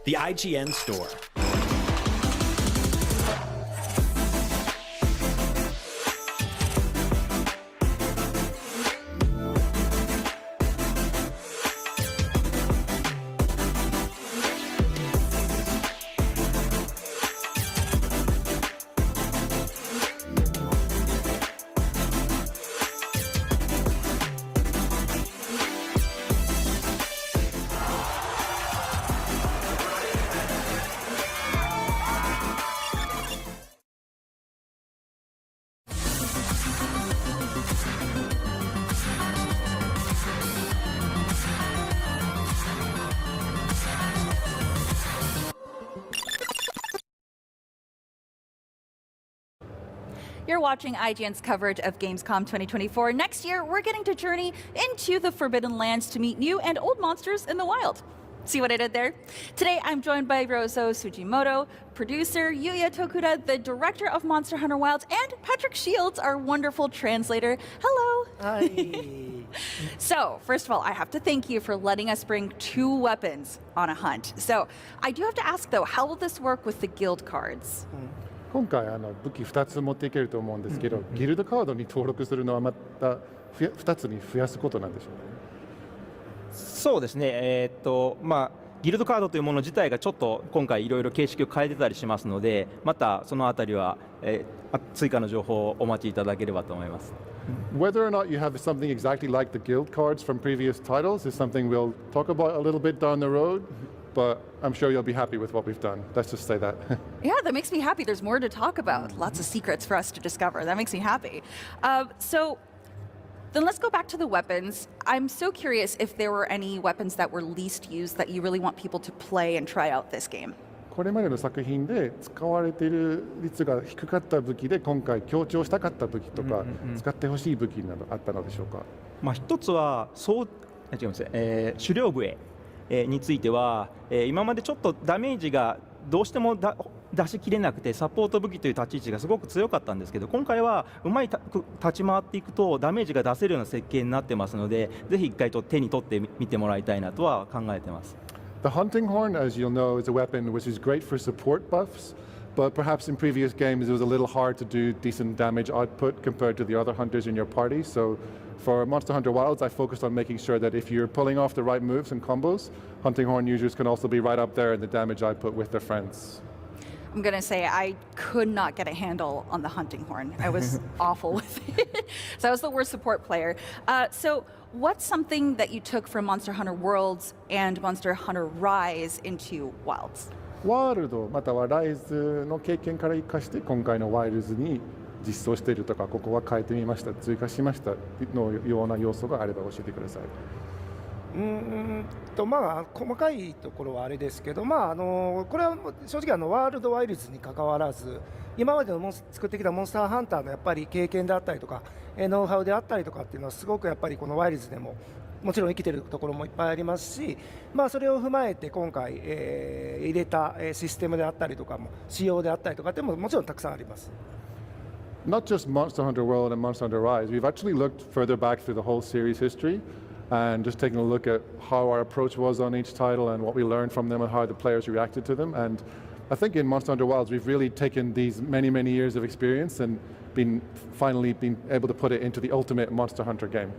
The IGN Store. You're watching IGN's coverage of Gamescom 2024. Next year, we're getting to journey into the Forbidden Lands to meet new and old monsters in the wild. See what I did there? Today, I'm joined by Rozo Tsujimoto, producer, Yuya Tokuda, the director of Monster Hunter Wilds, and Patrick Shields, our wonderful translator. Hello. Hi. So, first of all, I have to thank you for letting us bring 2 weapons on a hunt. So, I do have to ask, though, how will this work with the guild cards? 今回武器2つ持っていけると思うんですけど、ギルドカードに登録するのはまた2つに増やすことなんでしょうか。そうですね。ギルドカードというもの自体がちょっと今回いろいろ形式を変えてたりしますので、またそのあたりは、追加の情報をお待ちいただければと思います。Whether or not you have something exactly like the guild cards from previous titles is something we'll talk about a little bit down the road. But I'm sure you'll be happy with what we've done. Let's just say that. Yeah, that makes me happy. There's more to talk about. Lots of secrets for us to discover. That makes me happy. So then let's go back to the weapons. I'm so curious if there were any weapons that were least used that you really want people to play and try out this game. これまでの作品で使われている率が低かった武器で今回強調したかった武器とか使ってほしい武器などあったのでしょうか。一つは狩猟笛については、今までちょっとダメージがどうしても出しきれなくてサポート武器という立ち位置がすごく強かったんですけど、今回はうまい立ち回っていくとダメージが出せるような設計になってますので、ぜひ一回手に取ってみてもらいたいなとは考えてます。The hunting horn, as you'll know, is a weapon which is great for support buffs, but perhaps in previous games it was a little hard to do decent damage output compared to the other hunters in your party. So for Monster Hunter Wilds, I focused on making sure that if you're pulling off the right moves and combos, hunting horn users can also be right up there in the damage output with their friends. I'm going to say I could not get a handle on the hunting horn. I was awful with it. So I was the worst support player. So what's something that you took from Monster Hunter Worlds and Monster Hunter Rise into Wilds? ワールドまたはライズの経験から生かして今回のワイルズに実装しているとか、ここは変えてみました、追加しましたのような要素があれば教えてください。まあ、細かいところはあれですけど、まあ、これは正直ワールドワイルズに関わらず、今までの作ってきたモンスターハンターのやっぱり経験であったりとか、ノウハウであったりとかっていうのはすごくやっぱりこのワイルズでももちろん生きてるところもいっぱいありますし、まあ、それを踏まえて今回、入れたシステムであったりとかも仕様であったりとかっていうのももちろんたくさんあります。Not just Monster Hunter World and Monster Hunter Rise, we've actually looked further back through the whole series history and just taking a look at how our approach was on each title and what we learned from them and how the players reacted to them. And I think in Monster Hunter Wilds we've really taken these many years of experience and finally been able to put it into the ultimate Monster Hunter game.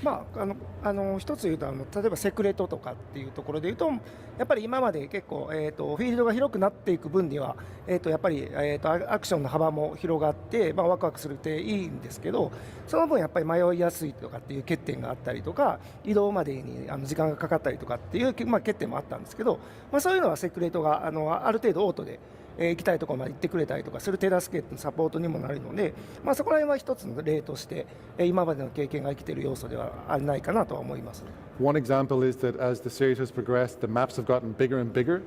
まあ、一つ言うと例えばセクレトとかっていうところで言うとやっぱり今まで結構、フィールドが広くなっていく分には、やっぱり、アクションの幅も広がって、まあ、ワクワクするっていいんですけどその分やっぱり迷いやすいとかっていう欠点があったりとか移動までに時間がかかったりとかっていう、まあ、欠点もあったんですけど、まあ、そういうのはセクレトがある程度オートで行きたいところまで行ってくれたりとかする手助けのサポートにもなるので、まあ、そこら辺は一つの例として今までの経験が生きている要素ではないかなとは思います。One example is that as the series has progressed, the maps have gotten bigger and bigger,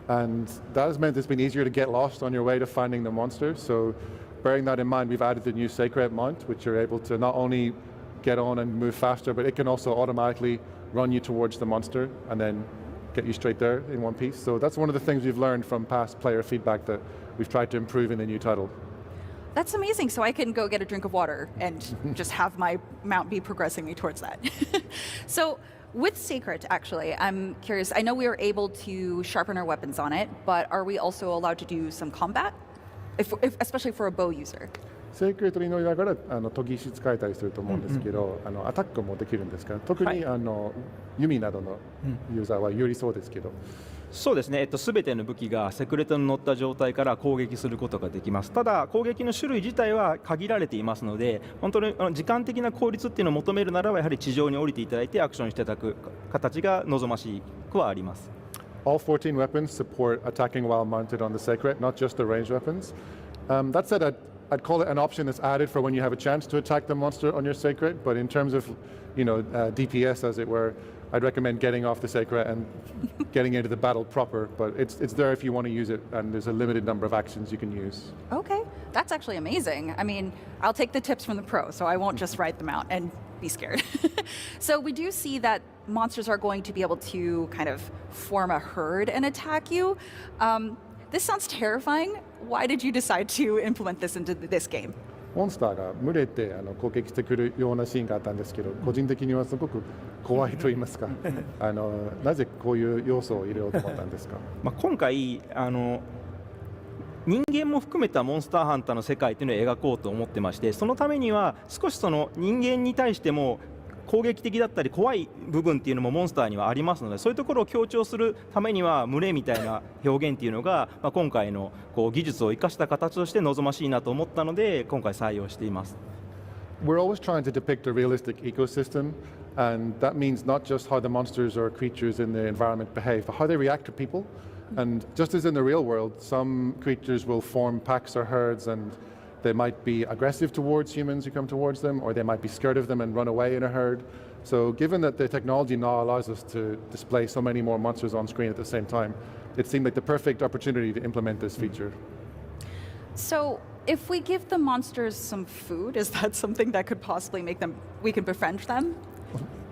and that has meant it's been easier to get lost on your way to finding the monsters. So, bearing that in mind, we've added the new Sacred Mount, which you're able to not only get on and move faster, but it can also automatically run you towards the monster and then get you straight there in one piece. So that's one of the things we've learned from past player feedback that we've tried to improve in the new title. That's amazing. So I can go get a drink of water and just have my mount be progressing me towards that. So with Sacred, actually, I'm curious. I know we were able to sharpen our weapons on it, but are we also allowed to do some combat, especially for a bow user? セクレトに乗りながら研ぎ石使えたりすると思うんですけど、アタックもできるんですから特に、弓などのユーザーは有利そうですけど。そうですね、全ての武器がセクレトに乗った状態から攻撃することができます。ただ攻撃の種類自体は限られていますので本当に時間的な効率っていうのを求めるならばやはり地上に降りていただいてアクションしていただく形が望ましくはあります。All 14 weapons support attacking while mounted on the Sacred, not just the ranged weapons. That said, I'd call it an option that's added for when you have a chance to attack the monster on your Sacred, but in terms of, DPS as it were, I'd recommend getting off the Sacred and getting into the battle proper, but it's there if you want to use it, and there's a limited number of actions you can use. Okay, that's actually amazing. I mean, I'll take the tips from the pro, so I won't just ride them out and be scared. So we do see that monsters are going to be able to kind of form a herd and attack you. This sounds terrifying. Why did you decide to implement this into this game? モンスターが群れて攻撃してくるようなシーンがあったんですけど、個人的にはすごく怖いと言いますか、なぜこういう要素を入れようと思ったんですか？今回人間も含めたモンスターハンターの世界というのを描こうと思ってまして、そのためには少しその人間に対しても攻撃的だったり怖い部分っていうのもモンスターにはありますので、そういうところを強調するためには群れみたいな表現っていうのが、今回の技術を生かした形として望ましいなと思ったので今回採用しています。We're always trying to depict a realistic ecosystem, and that means not just how the monsters or creatures in the environment behave, but how they react to people. And just as in the real world, some creatures will form packs or herds, and they might be aggressive towards humans who come towards them, or they might be scared of them and run away in a herd. So given that the technology now allows us to display so many more monsters on screen at the same time, it seemed like the perfect opportunity to implement this feature. So if we give the monsters some food, is that something that could possibly make them, we can befriend them?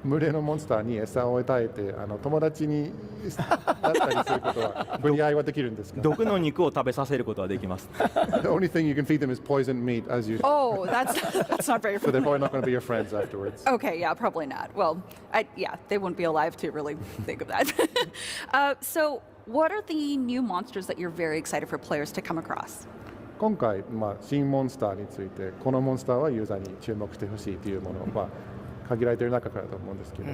群れのモンスターに餌を与えて友達になったりすることは分離はできるんですか？毒の肉を食べさせることはできます。The only thing you can feed them is poisoned meat, as you. Oh, that's not very. So they're probably not going to be your friends afterwards. Okay, yeah, probably not. Well, they wouldn't be alive to really think of that. So, what are the new monsters that you're very excited for players to come across? 今回、新モンスターについてこのモンスターはユーザーに注目してほしいというものは限られている中からと思うんですけど、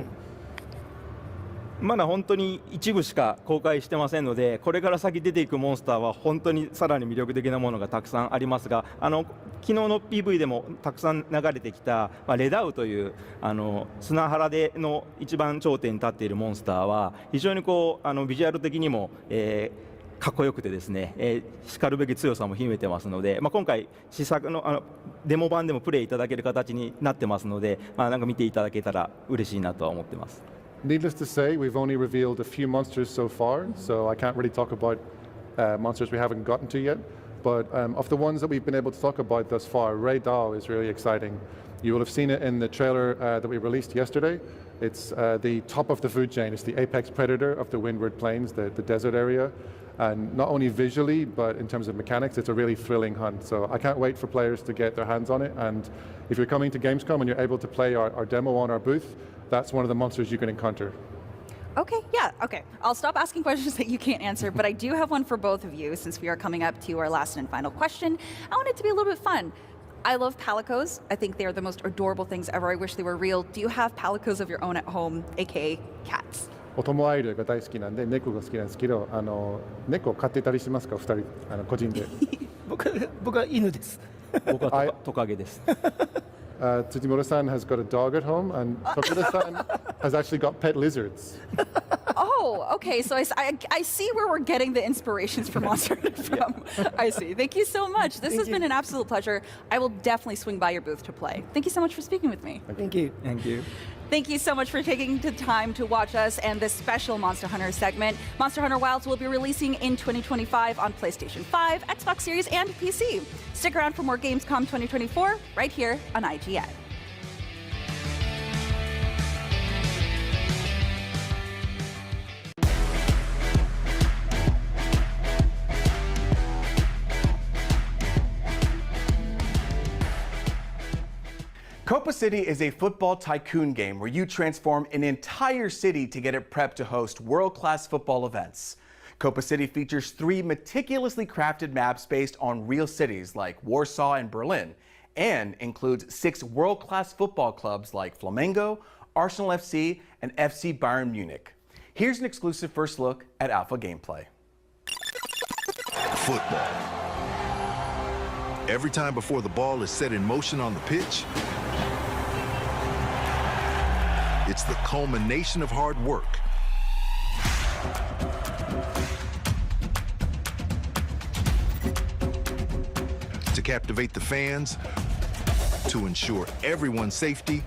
まだ本当に一部しか公開してませんのでこれから先出ていくモンスターは本当にさらに魅力的なものがたくさんありますが昨日の PV でもたくさん流れてきた、レダウという砂原での一番頂点に立っているモンスターは非常にビジュアル的にも、かっこよくてですね、しかるべき強さも秘めてますので、今回試作のデモ版でもプレイいただける形になってますので、なんか見ていただけたら嬉しいなとは思ってます。Needless to say, we've only revealed a few monsters so far, so I can't really talk about monsters we haven't gotten to yet. But of the ones that we've been able to talk about thus far, Ray Dao is really exciting. You will have seen it in the trailer that we released yesterday. It's the top of the food chain. It's the apex predator of the Windward Plains, the desert area. And not only visually, but in terms of mechanics, it's a really thrilling hunt. So I can't wait for players to get their hands on it. And if you're coming to Gamescom and you're able to play our demo on our booth, that's one of the monsters you can encounter. Okay, yeah, okay. I'll stop asking questions that you can't answer, but I do have one for both of you since we are coming up to our last and final question. I want it to be a little bit fun. I love palicos. I think they are the most adorable things ever. I wish they were real. Do you have palicos of your own at home, aka cats? オトモアイルが大好きなんで猫が好きなんですけど、猫飼ってたりしますか、2人個人で。僕は犬です。僕はトカゲです。Tsujimura-san has got a dog at home, and Tokura-san has actually got pet lizards. Oh, okay. So I see where we're getting the inspirations for Monster Hunter from. I see. Thank you so much. This has been an absolute pleasure. I will definitely swing by your booth to play. Thank you so much for speaking with me. Thank you. Thank you. Thank you so much for taking the time to watch us and this special Monster Hunter segment. Monster Hunter Wilds will be releasing in 2025 on PlayStation 5, Xbox Series, and PC. Stick around for more Gamescom 2024 right here on IGN. Copa City is a football tycoon game where you transform an entire city to get it prepped to host world-class football events. Copa City features 3 meticulously crafted maps based on real cities like Warsaw and Berlin, and includes 6 world-class football clubs like Flamengo, Arsenal FC, and FC Bayern Munich. Here's an exclusive first look at alpha gameplay. Football. Every time before the ball is set in motion on the pitch, it's the culmination of hard work. To captivate the fans, to ensure everyone's safety,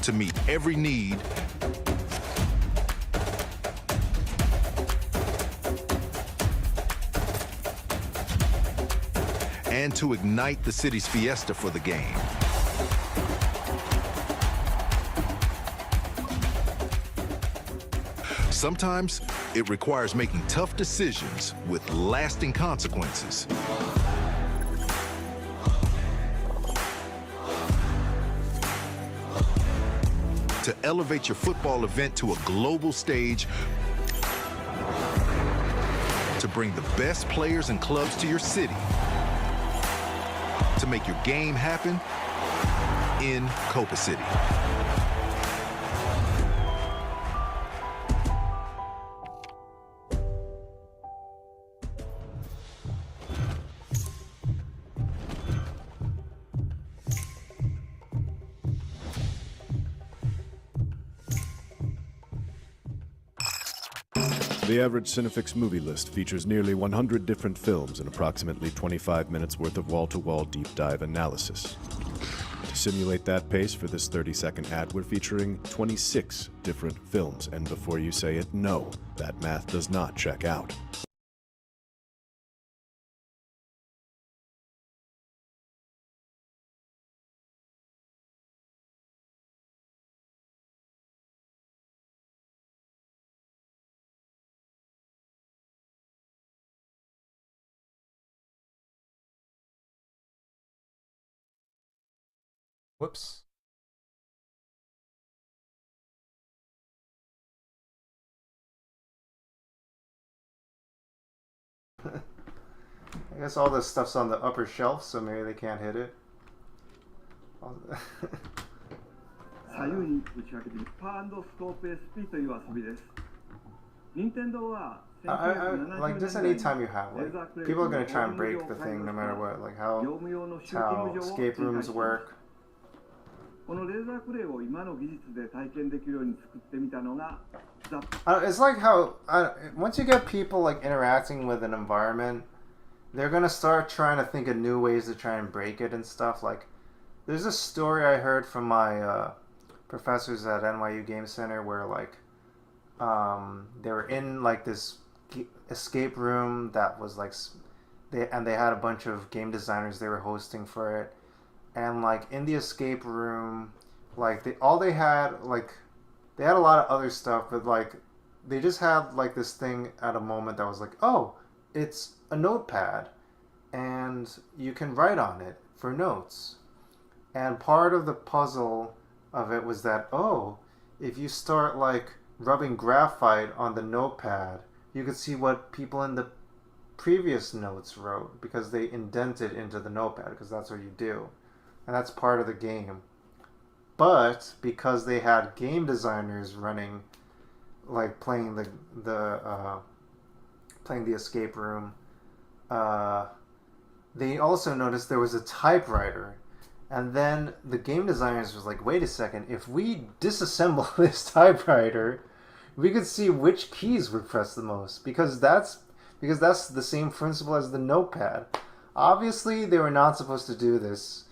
to meet every need, and to ignite the city's fiesta for the game. Sometimes it requires making tough decisions with lasting consequences. To elevate your football event to a global stage, to bring the best players and clubs to your city, to make your game happen in Copa City. The average Cinefix movie list features nearly 100 different films and approximately 25 minutes worth of wall-to-wall deep dive analysis. To simulate that pace for this 30-second ad, we're featuring 26 different films, and before you say it, no, that math does not check out. Whoops. I guess all this stuff's on the upper shelf, so maybe they can't hit it. Like just anytime you have, like people are gonna try and break the thing no matter what. Like how escape rooms work. It's like how once you get people like interacting with an environment, they're gonna start trying to think of new ways to try and break it and stuff. Like there's a story I heard from my professors at NYU Game Center where like they were in like this escape room that was like they had a bunch of game designers they were hosting for it, and like in the escape room, like they had a lot of other stuff, but like they just had like this thing at a moment that was like, oh, it's a notepad and you can write on it for notes. And part of the puzzle of it was that, oh, if you start like rubbing graphite on the notepad, you could see what people in the previous notes wrote because they indented into the notepad, because that's what you do. And that's part of the game. But because they had game designers running, like playing the escape room, they also noticed there was a typewriter. And then the game designers was like, wait a second, if we disassemble this typewriter, we could see which keys were pressed the most, because that's the same principle as the notepad. Obviously, they were not supposed to do this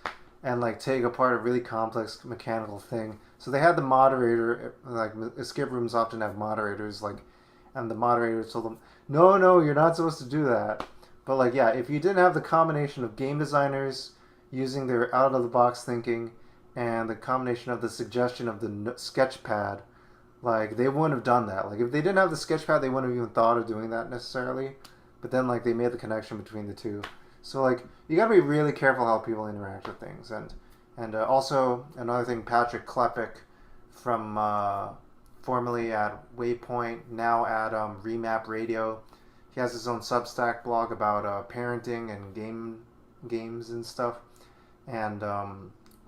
and like take apart a really complex mechanical thing. So they had the moderator, like escape rooms often have moderators, like, and the moderator told them, no, you're not supposed to do that. But like, yeah, if you didn't have the combination of game designers using their out-of-the-box thinking and the combination of the suggestion of the sketch pad, like, they wouldn't have done that. Like, if they didn't have the sketch pad, they wouldn't have even thought of doing that necessarily. But then, like, they made the connection between the two. So, like, you gotta be really careful how people interact with things. And also, another thing, Patrick Klepek from formerly at Waypoint, now at Remap Radio, he has his own Substack blog about parenting and games and stuff. And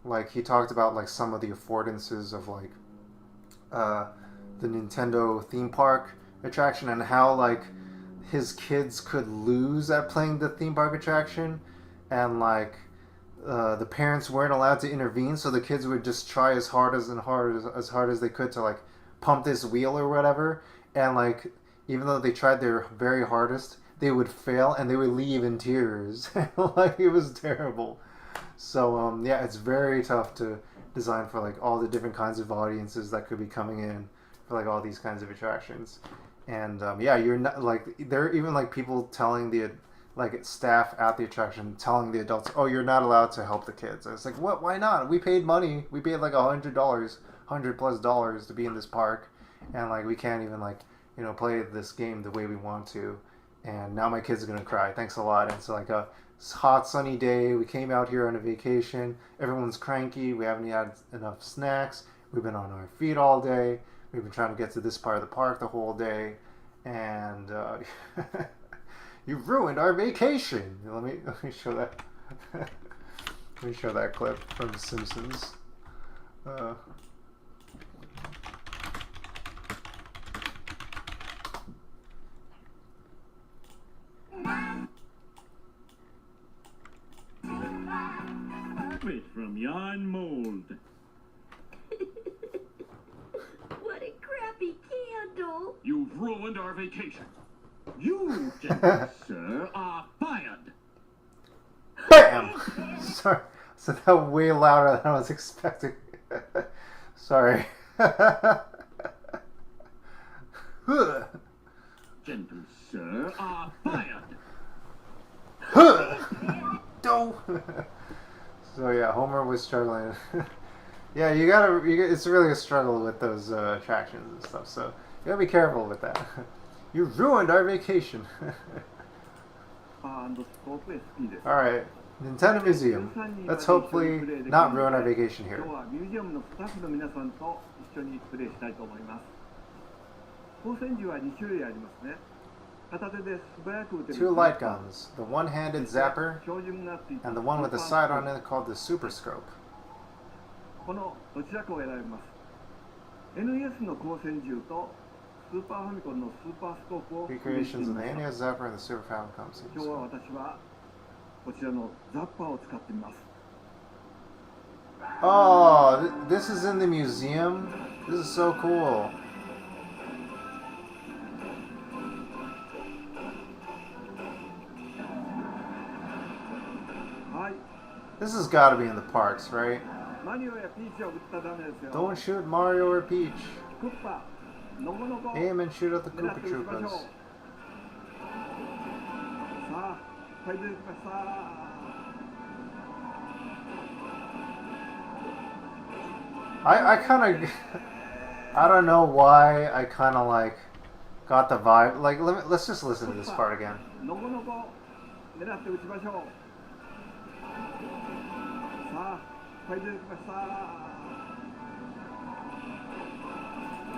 like he talked about like some of the affordances of like the Nintendo theme park attraction, and how like his kids could lose at playing the theme park attraction, and like the parents weren't allowed to intervene, so the kids would just try as hard as they could to like pump this wheel or whatever, and like even though they tried their very hardest, they would fail and they would leave in tears. Like, it was terrible. So yeah, it's very tough to design for like all the different kinds of audiences that could be coming in for like all these kinds of attractions. And yeah, you're not like, there are even like people telling the like staff at the attraction telling the adults, oh, you're not allowed to help the kids. And it's like, what? Why not? We paid money. We paid like $100, $100+ to be in this park, and like we can't even like, you know, play this game the way we want to. And now my kids are gonna cry. Thanks a lot. And it's like a hot sunny day. We came out here on a vacation. Everyone's cranky. We haven't had enough snacks. We've been on our feet all day. We've been trying to get to this part of the park the whole day, and you ruined our vacation. Let me show that. Let me show that clip from The Simpsons. From yon mold. What a crappy candle. You've ruined our vacation. You, sir, are fired. Bam! Sorry. So that was way louder than I was expecting. Sorry. Gentle sir are fired. So yeah, Homer was struggling. Yeah, it's really a struggle with those attractions and stuff. So you gotta be careful with that. You ruined our vacation. Alright, Nintendo Museum. Let's hopefully not ruin our vacation here. Two light guns, the one-handed zapper and the one with the side on it called the Super Scope. Recreations of the NES Zapper and the Super Famicom series. Oh, this is in the museum? This is so cool. This has got to be in the parks, right? Don't shoot Mario or Peach. Aim and shoot at the Koopa Troopas. I kind of, I don't know why I kind of like got the vibe. Like, let's just listen to this part again.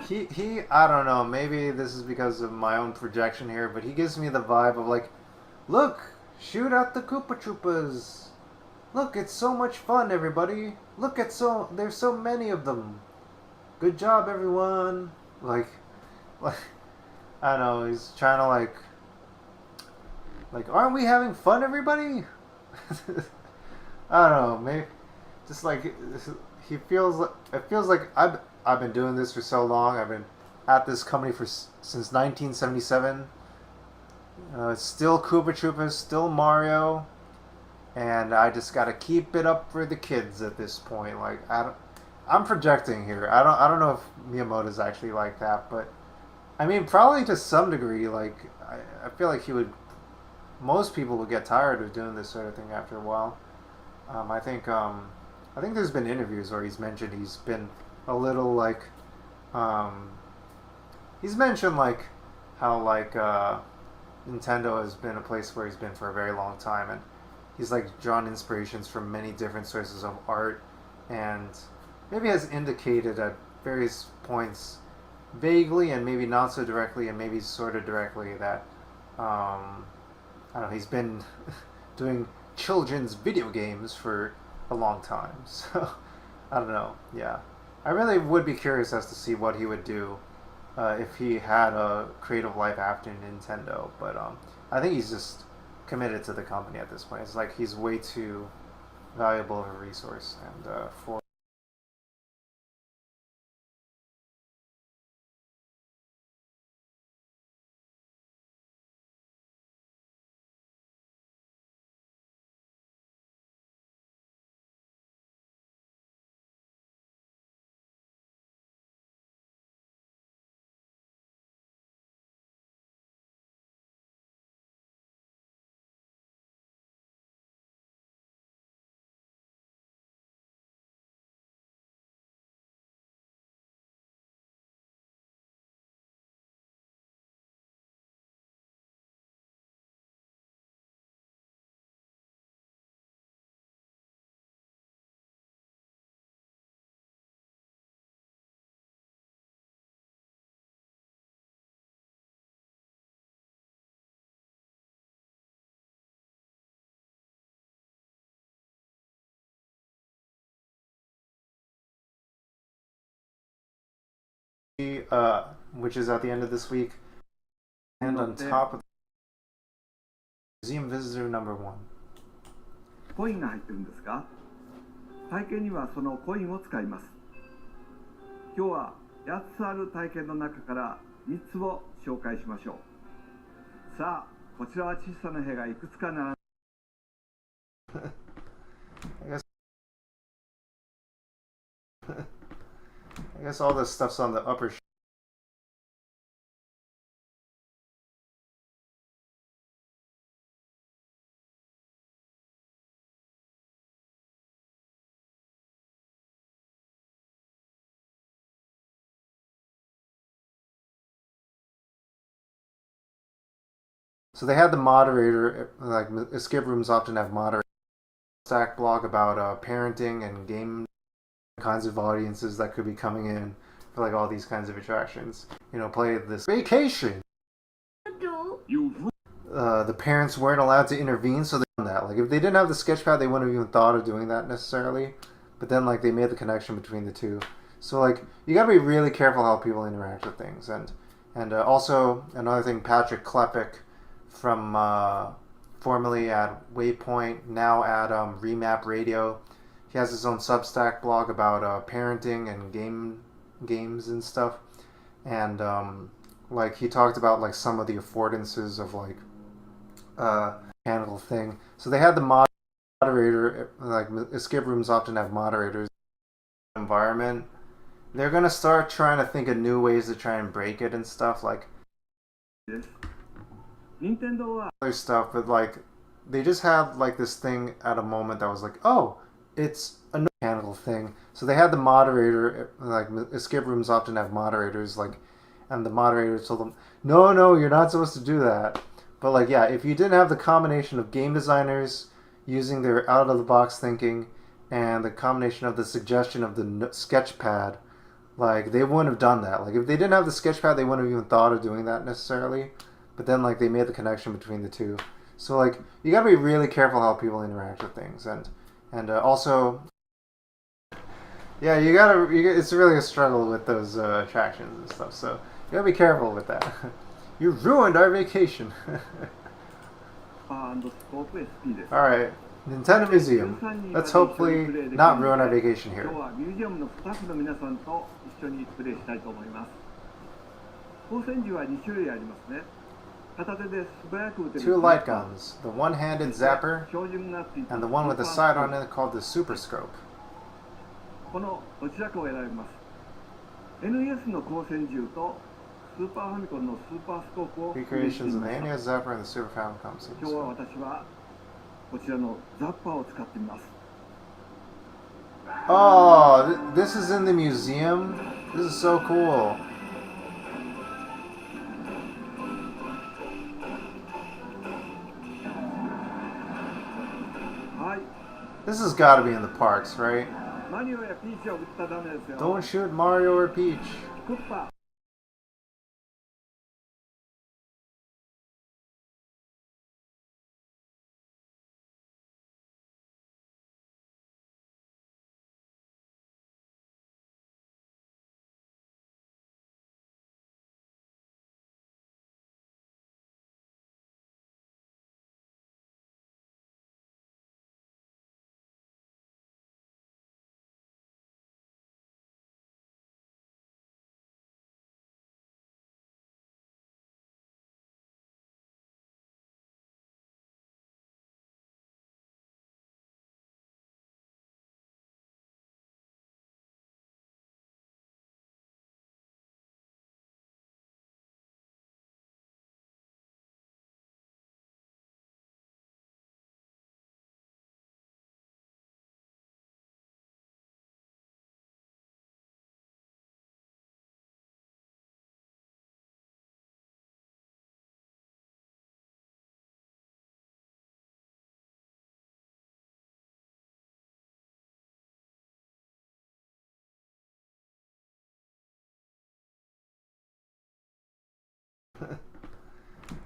He, I don't know, maybe this is because of my own projection here, but he gives me the vibe of like, look, shoot at the Koopa Troopas. Look, it's so much fun, everybody. Look, there's so many of them. Good job, everyone. Like, I don't know, he's trying to like, aren't we having fun, everybody? I don't know, maybe, just like, it feels like I've been doing this for so long. I've been at this company since 1977. It's still Koopa Troopas, still Mario, and I just gotta keep it up for the kids at this point. Like, I'm projecting here. I don't know if Miyamoto's actually like that, but I mean, probably to some degree. Like, I feel like most people would get tired of doing this sort of thing after a while. I think there's been interviews where he's mentioned he's been a little like, he's mentioned like how like Nintendo has been a place where he's been for a very long time, and he's like drawn inspirations from many different sources of art, and maybe has indicated at various points, vaguely and maybe not so directly and maybe sort of directly, that I don't know, he's been doing children's video games for a long time. So I don't know. Yeah, I really would be curious as to see what he would do if he had a creative life after Nintendo. But I think he's just committed to the company at this point. It's like he's way too valuable of a resource, and for which is at the end of this week, and on top of Museum Visitor number 1. コインが入ってるんですか？体験にはそのコインを使います。今日は8つある体験の中から3つを紹介しましょう。さあ、こちらは小さな部屋がいくつか並んで I guess all this stuff's on the upper So they had the moderator, like escape rooms often have moderators. Stack blog about parenting and game kinds of audiences that could be coming in for like all these kinds of attractions. You know, play this vacation. The parents weren't allowed to intervene, so they did that. Like, if they didn't have the sketchpad, they wouldn't have even thought of doing that necessarily. But then, like, they made the connection between the two. So, like, you gotta be really careful how people interact with things. And also, another thing, Patrick Klepek from formerly at Waypoint, now at Remap Radio. He has his own Substack blog about parenting and games and stuff. And like, he talked about like some of the affordances of like handle thing. So they had the moderator, like escape rooms often have moderators. environment, they're gonna start trying to think of new ways to try and break it and stuff, like other stuff, but like they just had like this thing at a moment that was like, oh, it's a mechanical thing. So they had the moderator, like escape rooms often have moderators, like, and the moderator told them, no, you're not supposed to do that. But like, yeah, if you didn't have the combination of game designers using their out-of-the-box thinking and the combination of the suggestion of the sketch pad, like, they wouldn't have done that. Like, if they didn't have the sketch pad, they wouldn't have even thought of doing that necessarily. But then, like, they made the connection between the two. So, like, you gotta be really careful how people interact with things. And also, yeah, it's really a struggle with those attractions and stuff. So, you gotta be careful with that. You ruined our vacation. Alright, Nintendo Museum. Let's hopefully not ruin our vacation here. 2 light guns, the one-handed zapper and the one with a sight on it called the super scope. このどちらかを選びます。NES の光線銃とスーパーファミコンのスーパースコープを Recreations of the NES Zapper and the Super Famicom series. 今日は私はこちらのザッパーを使ってみます。 Oh, this is in the museum? This is so cool. This has got to be in the parks, right? Don't shoot Mario or Peach.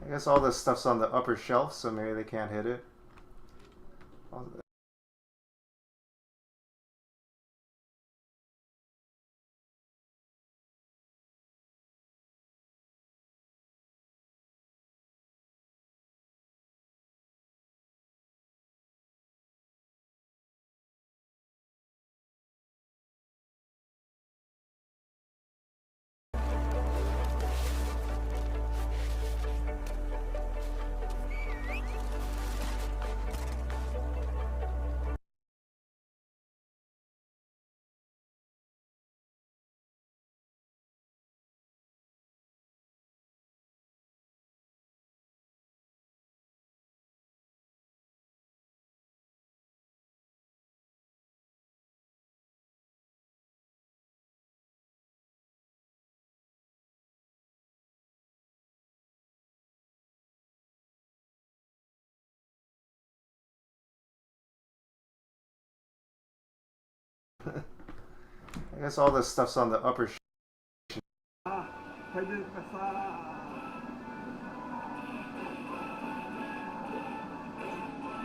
I guess all this stuff's on the upper shelf, so maybe they can't hit it. I guess all this stuff's on the upper shelf.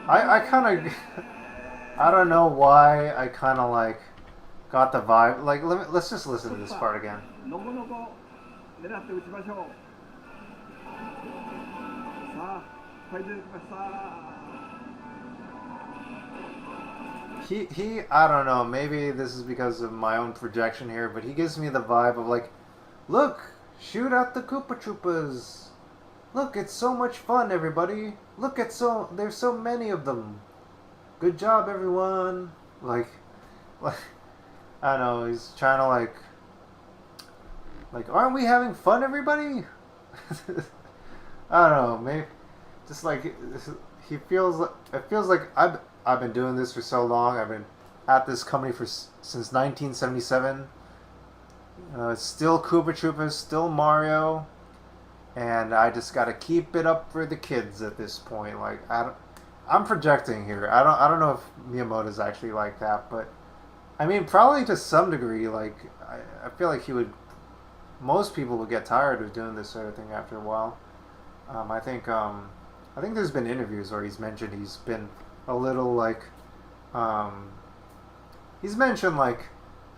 I kind of, I don't know why I kind of like got the vibe. Like, let's just listen to this part again. He, I don't know, maybe this is because of my own projection here, but he gives me the vibe of like, look, shoot at the Koopa Troopas. Look, it's so much fun, everybody. Look, there's so many of them. Good job, everyone. Like, I don't know, he's trying to like, aren't we having fun, everybody? I don't know, maybe just like he feels. It feels like I've been doing this for so long. I've been at this company since 1977. It's still Koopa Troopas, still Mario, and I just got to keep it up for the kids at this point. Like I'm projecting here. I don't know if Miyamoto's actually like that, but I mean probably to some degree. Like I feel like he would. Most people would get tired of doing this sort of thing after a while. I think there's been interviews where he's mentioned he's been a little like he's mentioned like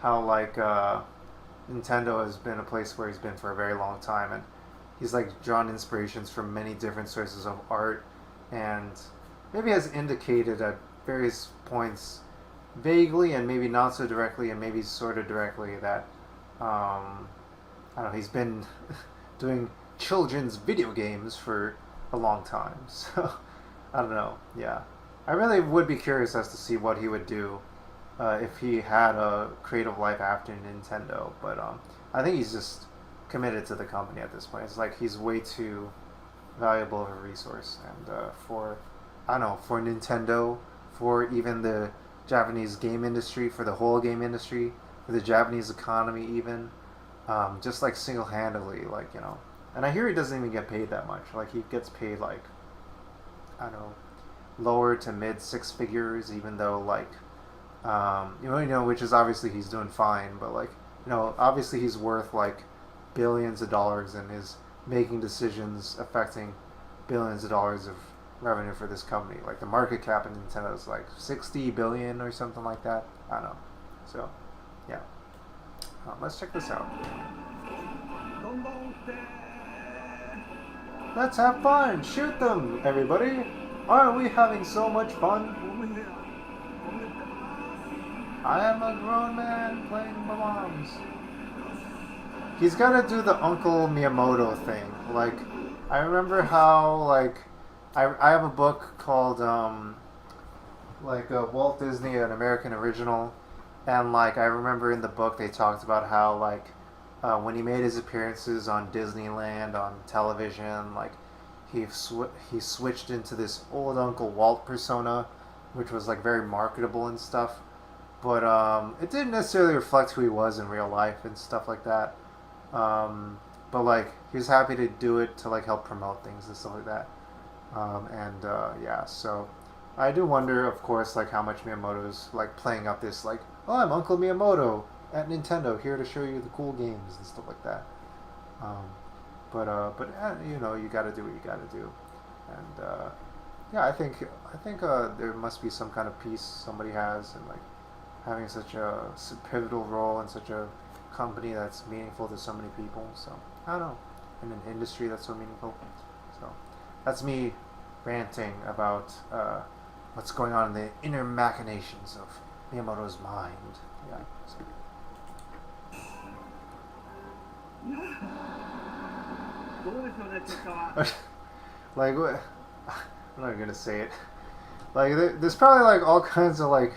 how like Nintendo has been a place where he's been for a very long time, and he's like drawn inspirations from many different sources of art, and maybe has indicated at various points vaguely and maybe not so directly and maybe sort of directly that I don't know, he's been doing children's video games for a long time. So I don't know. Yeah, I really would be curious as to see what he would do if he had a creative life after Nintendo. But I think he's just committed to the company at this point. It's like he's way too valuable of a resource, and for I don't know, for Nintendo, for even the Japanese game industry, for the whole game industry, for the Japanese economy, even just like single-handedly, like, you know. And I hear he doesn't even get paid that much. Like, he gets paid like, I don't know, lower to mid six figures, even though like you know, which is obviously he's doing fine, but like, you know, obviously he's worth like billions of dollars and is making decisions affecting billions of dollars of revenue for this company. Like the market cap in Nintendo is like 60 billion or something like that. I don't know. So yeah, let's check this out. Let's have fun! Shoot them, everybody! Aren't we having so much fun? I am a grown man playing bombs. He's gotta do the Uncle Miyamoto thing. Like, I remember how, like, I have a book called, Walt Disney, an American Original, and, like, I remember in the book they talked about how, like, when he made his appearances on Disneyland on television, like he switched into this old Uncle Walt persona, which was like very marketable and stuff. But it didn't necessarily reflect who he was in real life and stuff like that. But like he was happy to do it to like help promote things and stuff like that. Yeah, so I do wonder, of course, like how much Miyamoto's like playing up this like, oh, I'm Uncle Miyamoto at Nintendo, here to show you the cool games and stuff like that. You know, you got to do what you got to do, and yeah, I think there must be some kind of peace somebody has, and like having such a pivotal role in such a company that's meaningful to so many people. So I don't know, in an industry that's so meaningful. So that's me ranting about what's going on in the inner machinations of Miyamoto's mind. Yeah. So. Like, I'm not gonna say it. Like, there's probably like all kinds of like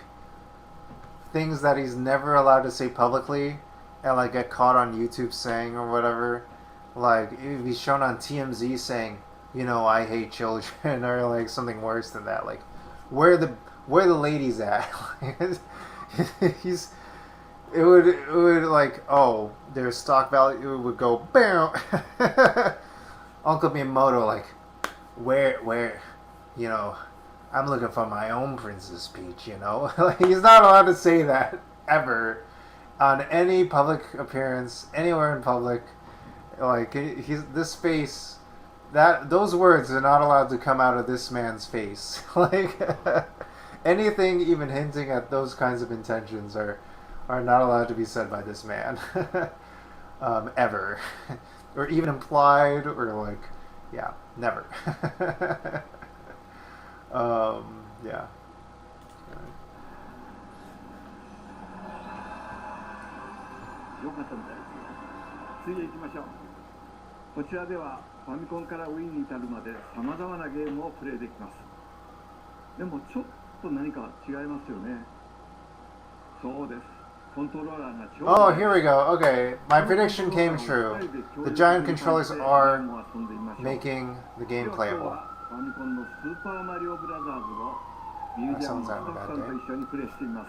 things that he's never allowed to say publicly, and like get caught on YouTube saying or whatever. Like, if he's shown on TMZ saying, you know, I hate children, or like something worse than that. Like, where the ladies at? It would like, oh, their stock value would go bam. Uncle Miyamoto, like, where, you know, I'm looking for my own Princess Peach, you know. Like, he's not allowed to say that ever on any public appearance anywhere in public. Like, this face, those words are not allowed to come out of this man's face. Like, anything even hinting at those kinds of intentions are not allowed to be said by this man. Ever. Or even implied, or like, yeah, never. Yeah.こちらではファミコンから Wii に至るまで様々なゲームをプレイできます。でもちょっと何か違いますよね。そうです。Oh, here we go. Okay, my prediction came true. The giant controllers are making the game playable. Someone's having a bad day.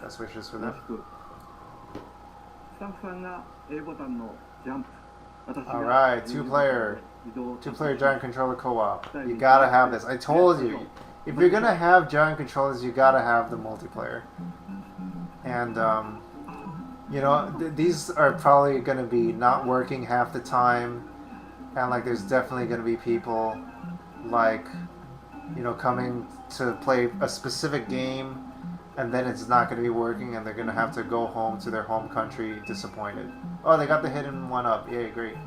Best wishes for them. Alright, two-player giant controller co-op. You gotta have this. I told you. If you're gonna have giant controllers, you gotta have the multiplayer. And, you know, these are probably gonna be not working half the time. And, like, there's definitely gonna be people, like, you know, coming to play a specific game, and then it's not going to be working, and they're going to have to go home to their home country disappointed. Oh, they got the hidden one up. Yay, great.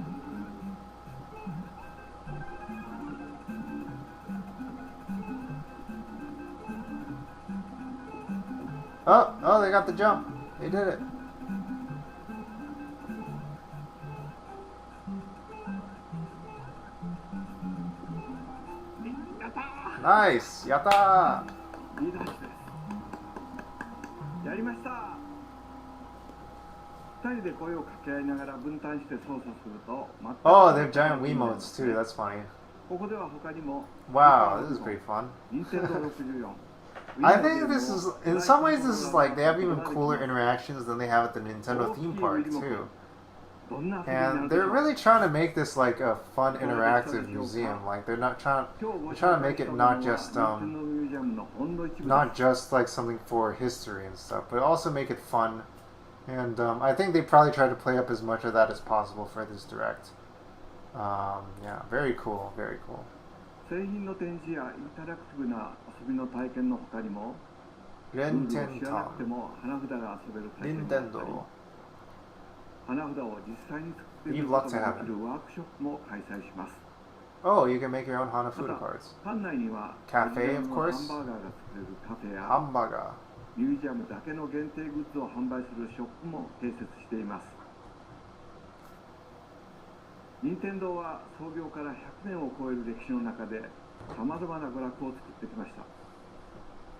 Oh, they got the jump. They did it. Nice! Yatta! Oh, they're giant Wiimotes too, that's funny. Wow, this is pretty fun. I think this is, in some ways this is like, they have even cooler interactions than they have at the Nintendo theme park too. And they're really trying to make this like a fun interactive museum. Like they're trying to make it not just like something for history and stuff, but also make it fun. And I think they probably tried to play up as much of that as possible for this Direct. Yeah, very cool, very cool. Nintendo. You'd love to have it. Oh, you can make your own Hanafuda cards. Cafe, of course. Hamburger. Nintendo は創業から100年を超える歴史の中でさまざまな娯楽を作ってきました。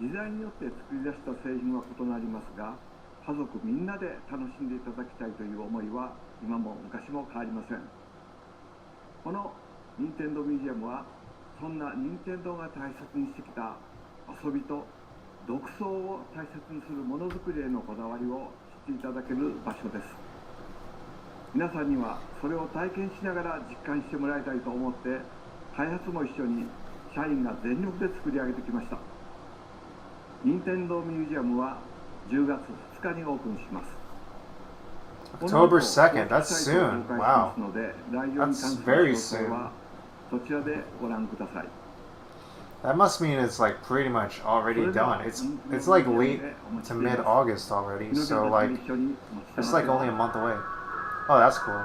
時代によって作り出した製品は異なりますが、家族みんなで楽しんでいただきたいという思いは今も昔も変わりません。この任天堂ミュージアムはそんな任天堂が大切にしてきた遊びと独創を大切にするものづくりへのこだわりを知っていただける場所です。皆さんにはそれを体験しながら実感してもらいたいと思って開発も一緒に社員が全力で作り上げてきました。任天堂ミュージアムは10月2日にオープンします。 October 2nd, that's soon. Wow. That's very soon. That must mean it's like pretty much already done. It's like late to mid-August already, so like it's like only a month away. Oh, that's cool.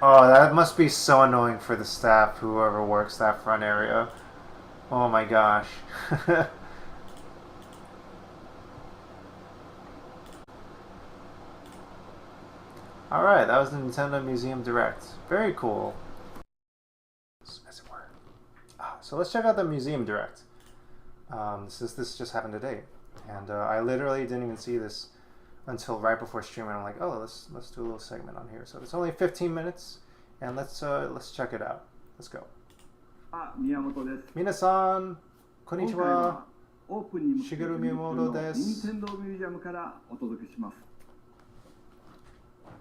Oh, that must be so annoying for the staff, whoever works that front area. Oh my gosh. Alright, that was the Nintendo Museum Direct. Very cool. As it were. So let's check out the Museum Direct. This just happened today. And I literally didn't even see this until right before streaming. I'm like, oh, let's do a little segment on here. So it's only 15 minutes, and let's check it out. Let's go. Minasan, konnichiwa. Shigeru Miyamoto desu.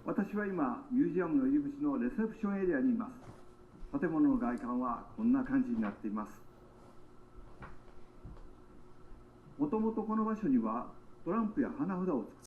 私は今ミュージアムの入り口のレセプションエリアにいます。建物の外観はこんな感じになっています。もともとこの場所にはトランプや花札を